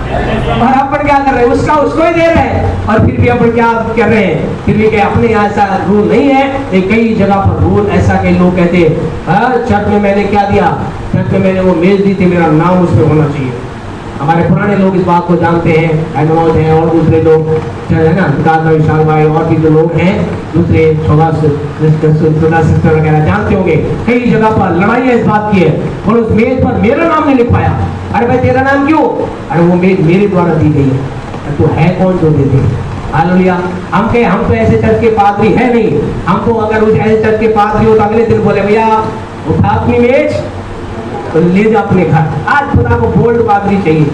और अपन क्या कर रहे हैं? उसका उसको ही दे रहे हैं। और फिर भी अपन क्या कर रहे हैं? फिर भी क्या अपने यहाँ ऐसा रूल नहीं है? कई जगह पर रूल ऐसा, कई लोग कहते हैं चर्च में मैंने क्या दिया? चर्च में मैंने वो मेज दी थी, मेरा नाम उसमें होना चाहिए। हमारे पुराने लोग इस बात को जानते हैं, मनोज हैं और दूसरे लोग है ना, दादा विशाल भाई और भी जो लोग हैं, दूसरे छोटा सिस्टर वगैरह जानते होंगे। कई जगह पर लड़ाई इस बात की है, और उस मेज पर मेरा नाम नहीं लिख पाया। अरे भाई तेरा नाम क्यों? अरे वो मेज मेरे द्वारा दी गई है, तो है कौन जो दे दे? हालेलुया। हम तो ऐसे चर्च के पादरी है नहीं। हमको अगर उस ऐसे चर्च के पादरी हो तो अगले दिन बोले भैया उठा अपनी मेज तो ले जा अपने घर। आज खुदा को बोल्ड पादरी चाहिए,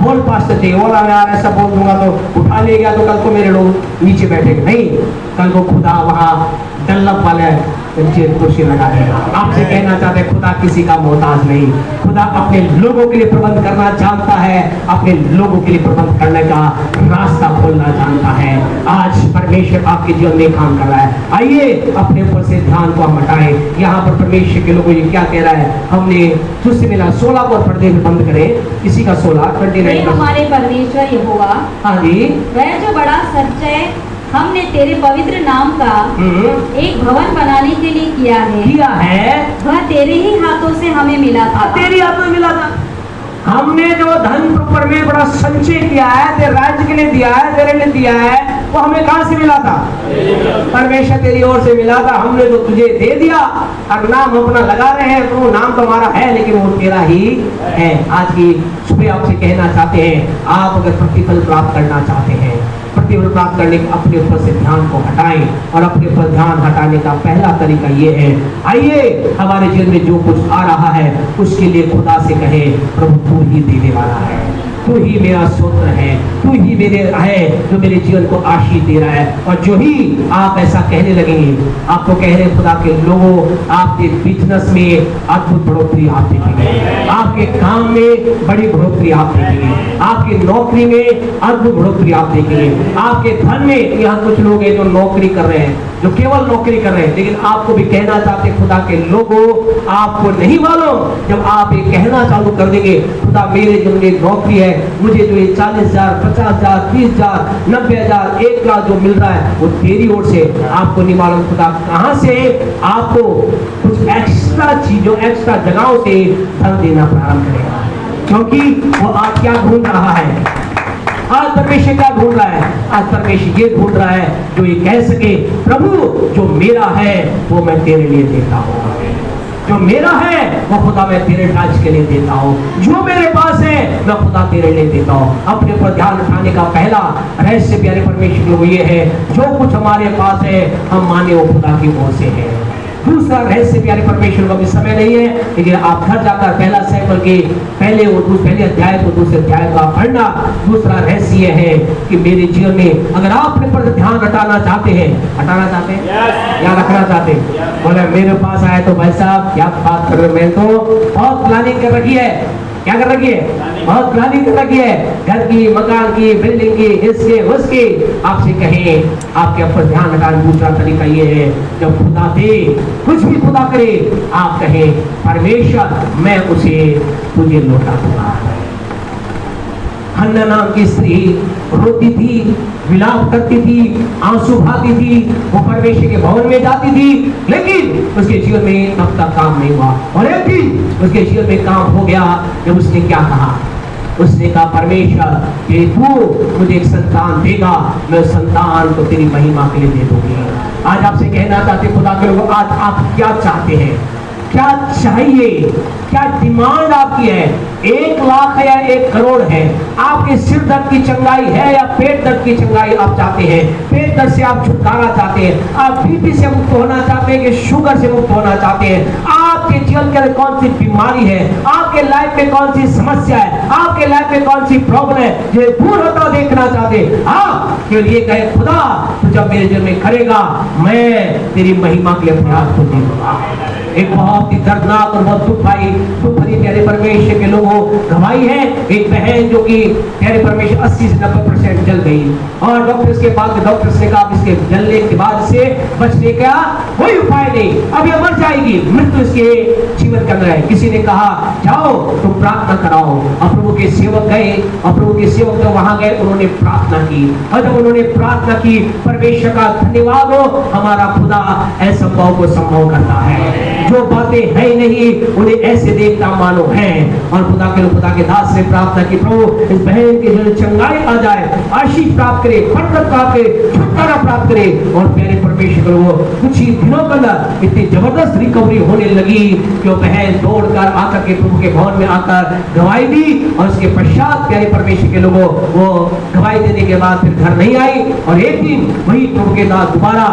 बोल्ड पास्टर चाहिए। और यार ऐसा बोल दूंगा तो उठा ले गया तो कल को मेरे लोग नीचे बैठेंगे। नहीं, कल को खुदा वहाँ डल्लप वाले कुर्सी लगा देगा। आपसे कहना चाहते हैं, खुदा किसी का मोहताज नहीं। खुदा अपने लोगों के लिए प्रबंध करना जानता है, अपने लोगों के लिए प्रबंध करने का रास्ता खोलना जानता है। आज परमेश्वर आपके जीवन में काम कर रहा है। आइए अपने ऊपर से ध्यान को हम हटाएं। यहाँ पर परमेश्वर के लोगों ये क्या कह रहा है? हमने तुझसे मिला 16 को पर्दे में बंद करें, इसी का 16 29। हमारे परमेश्वर यहोवा, हाँ जी, वह जो बड़ा सच है, हमने तेरे पवित्र नाम का एक भवन बनाने के लिए किया है। वह तेरे ही हाथों से हमें मिला था। तेरे हाथों में मिला था। हमने जो धन प्रभु में बड़ा संचय किया है, तेरे राज्य के लिए दिया है, तेरे लिए दिया है, वो हमें कहां से मिला था? परमेश्वर तेरी ओर से मिला था। हमने तो तुझे दे दिया और नाम अपना लगा रहे हैं, तो नाम तो हमारा है लेकिन वो तेरा ही है। आज की सुबह आपसे कहना चाहते हैं, आप अगर प्रतिफल प्राप्त करना चाहते हैं, प्रतिफल प्राप्त करने के अपने ऊपर से ध्यान को हटाएं। और अपने ऊपर ध्यान हटाने का पहला तरीका ये है, आइए हमारे जीवन में जो कुछ आ रहा है उसके लिए खुदा से कहे, प्रभु तू ही देने वाला है, तू ही मेरा स्तोत्र है, तू ही मेरे है जो मेरे जीवन को आशीष दे रहा है। और जो ही आप ऐसा कहने लगेंगे, आपको कह रहे खुदा के लोगों, आपके बिजनेस में अद्भुत बढ़ोतरी आप देखेंगे, आपके काम में बड़ी बढ़ोतरी आप देखेंगे, आपकी नौकरी में अद्भुत बढ़ोतरी आप देखेंगे, आपके धन में। यहाँ कुछ लोग हैं जो नौकरी कर रहे हैं, जो केवल नौकरी कर रहे हैं, लेकिन आपको भी कहना चाहते खुदा के लोगों, आपको नहीं मालूम, जब आप ये कहना चालू कर देंगे, खुदा मेरे जो मेरी नौकरी है, मुझे जो ये 40,000, 50,000, 30,000, 90,000, 1 लाख जो मिल रहा है वो तेरी ओर से, आपको नहीं मालूम खुदा कहां से आपको कुछ एक्स्ट्रा चीजों, एक्स्ट्रा जगहों से धन देना प्रारंभ करेगा। क्योंकि वो आज क्या ढूंढ रहा है? आज परमेश्वर क्या ढूंढ रहा है? आज परमेश्वर ये ढूंढ रहा है जो ये कह सके, प्रभु जो मेरा है वो मैं तेरे लिए देता हूँ, जो मेरा है वो खुदा मैं तेरे राज्य के लिए देता हूँ, जो मेरे पास है मैं खुदा तेरे लिए देता हूँ। अपने ऊपर ध्यान उठाने का पहला रहस्य प्यारे परमेश्वर को ये है, जो कुछ हमारे पास है हम माने वो खुदा की ओर से है। दूसरा रहस्य प्यारे परमेश्वर को अभी समय नहीं है, लेकिन आप घर जाकर पहला सैमुएल के पहले अध्याय को दूसरे अध्याय को आप पढ़ना। दूसरा रहस्य यह है कि मेरे जीवन में अगर आप अपने पर ध्यान हटाना चाहते हैं या रखना चाहते हैं, बोले मेरे पास आए तो भाई साहब क्या बात कर रहे हो, मैं तो बहुत प्लानिंग कर रखी है। क्या कर रखी है? बहुत प्लानिंग कर रखी है, घर की, मकान की, बिल्डिंग की, इसके उसके। आपसे कहें आपके ऊपर ध्यान हटाने दूसरा तरीका ये है, जब खुदा दे, कुछ भी खुदा करे, आप कहें परमेश्वर मैं उसे तुझे लौटा दूंगा। हन्ना नाम की स्त्री रोती थी, विलाप करती थी, आंसू बहाती थी, वो परमेश्वर के भवन में जाती थी, लेकिन उसके जीवन में तब तक काम नहीं हुआ। और एक दिन उसके जीवन में काम हो गया जब उसने क्या कहा? उसने कहा परमेश्वर कि तू मुझे एक संतान देगा, मैं उस संतान को तेरी महिमा के लिए दे दूंगी। आज आपसे कहना चाहते खुदा के लोग, आज आप क्या चाहते हैं? क्या चाहिए? क्या डिमांड आपकी है? 1 लाख है या 1 करोड़ है? आपके सिर दर्द की चंगाई है या पेट दर्द की चंगाई आप चाहते हैं? पेट दर्द से आप छुटकारा चाहते हैं, आप बीपी से मुक्त होना चाहते हैं कि शुगर से मुक्त होना चाहते हैं? आपके जीवन के अंदर कौन सी बीमारी है? आपके लाइफ में कौन सी समस्या है? आपके लाइफ में कौन सी प्रॉब्लम है जो दूर होता देखना चाहते हैं? हाँ, केवल ये कहे खुदा तू जब मेरे जीवन में करेगा, मैं तेरी महिमा के लिए अपने आप को दे दूंगा। एक बहुत ही दर्दनाक और बहुत दुख भरी प्यारे परमेश्वर के लोगों गवाही है। एक बहन जो कि प्यारे परमेश्वर 80 से 90% जल गई, और डॉक्टर्स के बाद डॉक्टर्स ने कहा इसके जलने के बाद से बचने का कोई उपाय नहीं, अब ये मर जाएगी, मृत्यु इसके जीवन के अंदर है। किसी ने कहा जाओ तुम प्रार्थना कराओ, और प्रभु के सेवक गए, और प्रभु के सेवक जब वहां गए उन्होंने प्रार्थना की, और जब उन्होंने प्रार्थना की, परमेश्वर का धन्यवाद हो, हमारा खुदा असंभव को संभव करता है। जो बातें है नहीं उन्हें ऐसे देखता मानो है। और खुदा के दास से प्रार्थना की, प्रभु इस बहन की जो चंगाई आ जाए, आशीष प्राप्त करे, बरकत प्राप्त करे, छुटकारा प्राप्त करे। और प्यारे परमेश्वर वो कुछ ही दिनों के अंदर इतनी जबरदस्त रिकवरी होने लगी कि वो बहन दौड़कर आकर के प्रभु के भवन में आकर गवाही दी, और उसके पश्चात प्यारे परमेश्वर के लोगों वो गवाही देने के बाद फिर घर नहीं आई। और एक दिन वही प्रभु के दास दोबारा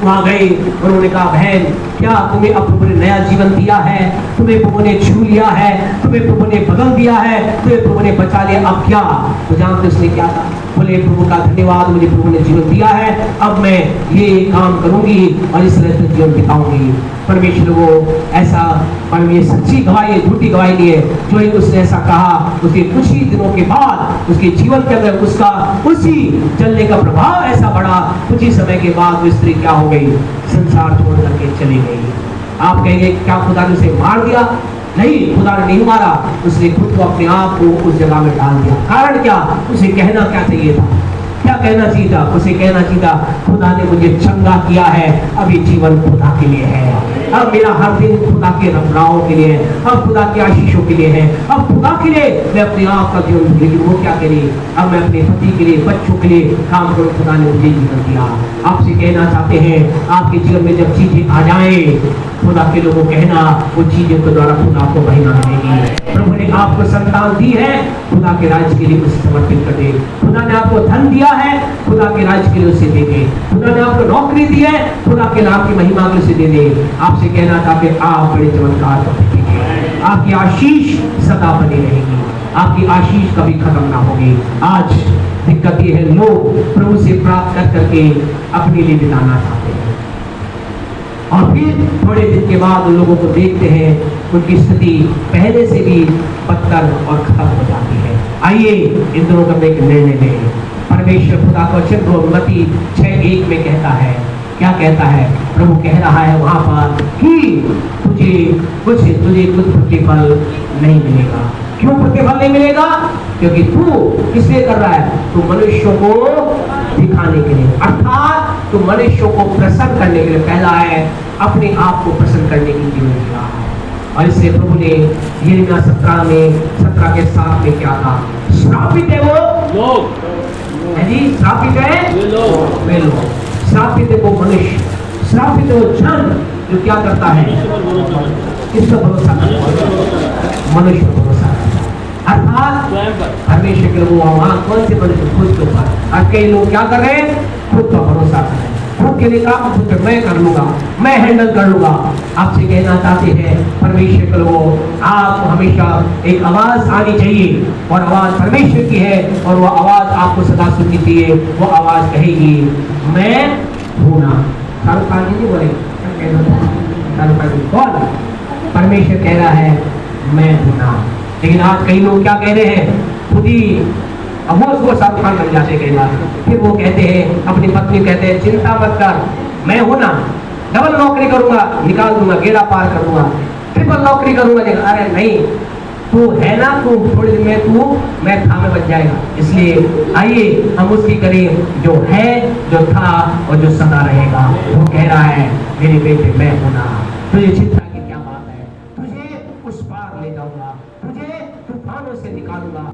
वहां गई, उन्होंने कहा बहन क्या तुम्हें अब प्रभु ने नया जीवन दिया है, तुम्हें प्रभु ने छू लिया है, तुम्हें प्रभु ने बदल दिया है, तुम्हें प्रभु ने बचा लिया, अब क्या? तो जानते उसने क्या था? बोले प्रभु का धन्यवाद, मुझे प्रभु ने जीवन दिया है, अब मैं ये काम करूंगी और इस तरह से जीवन बिताऊंगी। परमेश्वर वो ऐसा, पर ये सच्ची गवाही, झूठी गवाही नहीं है। जो ही उसने ऐसा कहा, उसके कुछ ही दिनों के बाद उसके जीवन के अंदर उसका उसी जलने का प्रभाव ऐसा बढ़ा, कुछ ही समय के बाद वो स्त्री क्या हो गई? संसार छोड़ करके चली गई। आप कहेंगे क्या खुदा ने उसे मार दिया? नहीं, खुदा ने नहीं मारा, उसने खुद को अपने आप को उस जगह में डाल दिया। कारण क्या? उसे कहना क्या चाहिए था? क्या कहना चाहिए था? उसे कहना चाहिए था, खुदा ने मुझे चंगा किया है, अब ये जीवन खुदा के लिए है, अब मेरा हर दिन खुदा के रमराओं के लिए है, अब खुदा की आशीषों के लिए है, अब खुदा के लिए मैं अपने आप का जीवन, लेकिन वो क्या करे, अब मैं अपने पति के लिए, बच्चों के लिए काम करूं, खुदा ने मुझे जीवन दिया। आपसे कहना चाहते हैं, आपके जीवन में जब चीजें आ जाए, खुदा के लोगों कहना, वो चीजों के द्वारा खुदा को महिमा मिलेगी। प्रभु ने आपको संतान दी है, खुदा के राज्य के लिए उसे समर्पित कर दे। खुदा ने आपको धन दिया है, खुदा के राज्य के लिए उसे दे दे। खुदा ने आपको नौकरी दी है, खुदा के नाम की महिमा के लिए उसे दे दे। आपसे कहना चाहते आप बड़े चमत्कार को देखेंगे, आपकी आशीष सदा बनी रहेगी, आपकी आशीष कभी खत्म ना होगी। आज दिक्कत ये है, लोग प्रभु से प्राप्त कर करके अपने लिए बिताना चाहते हैं, और फिर थोड़े दिन के बाद उन लोगों को देखते हैं, उनकी स्थिति पहले से भी बदतर और खत्म हो जाती है। आइए इन दोनों का एक निर्णय लें। परमेश्वर खुदा को वचन मत्ती 6:1 में कहता है, क्या कहता है? प्रभु कह रहा है वहां पर कि तुझे कुछ प्रतिफल नहीं मिलेगा। क्यों प्रतिफल नहीं मिलेगा? क्योंकि तू किसलिए कर रहा है? तू मनुष्यों को दिखाने के लिए, अर्थात तू मनुष्यों को प्रसन्न करने के लिए। पहला है अपने आप को प्रसन्न करने की जीवन जी रहा है। और इससे प्रभु ने यिर्मयाह 17 के 7 में क्या कहा? श्रापित है वो लोग, जी श्रापित है वे लोग, श्रापित है वो मनुष्य, श्रापित है वो जन जो क्या करता है? किस पर भरोसा करता है? मनुष्य पर भरोसा करता है, अर्थात परमेश्वर के लोग वहां कौन से मनुष्य? खुद के ऊपर। और कई लोग क्या कर रहे हैं? खुद पर भरोसा कर रहे हैं, खुद के लिए काम खुद मैं कर लूंगा, मैं हैंडल कर लूंगा। आपसे कहना चाहते हैं परमेश्वर के लोग, आपको हमेशा एक आवाज आनी चाहिए, और आवाज परमेश्वर की है, और वो आवाज आपको सदा सुननी चाहिए। वो आवाज कहेगी, मैं हूं ना। शाहरुख खान जी बोले, शाहरुख खान कौन? परमेश्वर कह रहा है मैं हूं ना। लेकिन आज कई लोग क्या कह रहे हैं? खुद ही अब वो उसको शाहरुख खान बन जाते कई बार। फिर वो कहते हैं, अपनी पत्नी कहते हैं, चिंता मत कर, मैं हूं ना, डबल नौकरी करूंगा, निकाल दूंगा, गेड़ा पार कर दूंगा, ट्रिपल नौकरी करूंगा। अरे नहीं, तू है ना, तू थोड़ी दिन में तू मैं था में बच जाएगा। इसलिए आइए हम उसकी करें जो है, जो था और जो सदा रहेगा। वो कह रहा है, मेरे बेटे मैं हूं ना, तुझे चिंता की क्या बात है? तुझे उस पार ले जाऊंगा, तुझे तूफानों से निकालूंगा।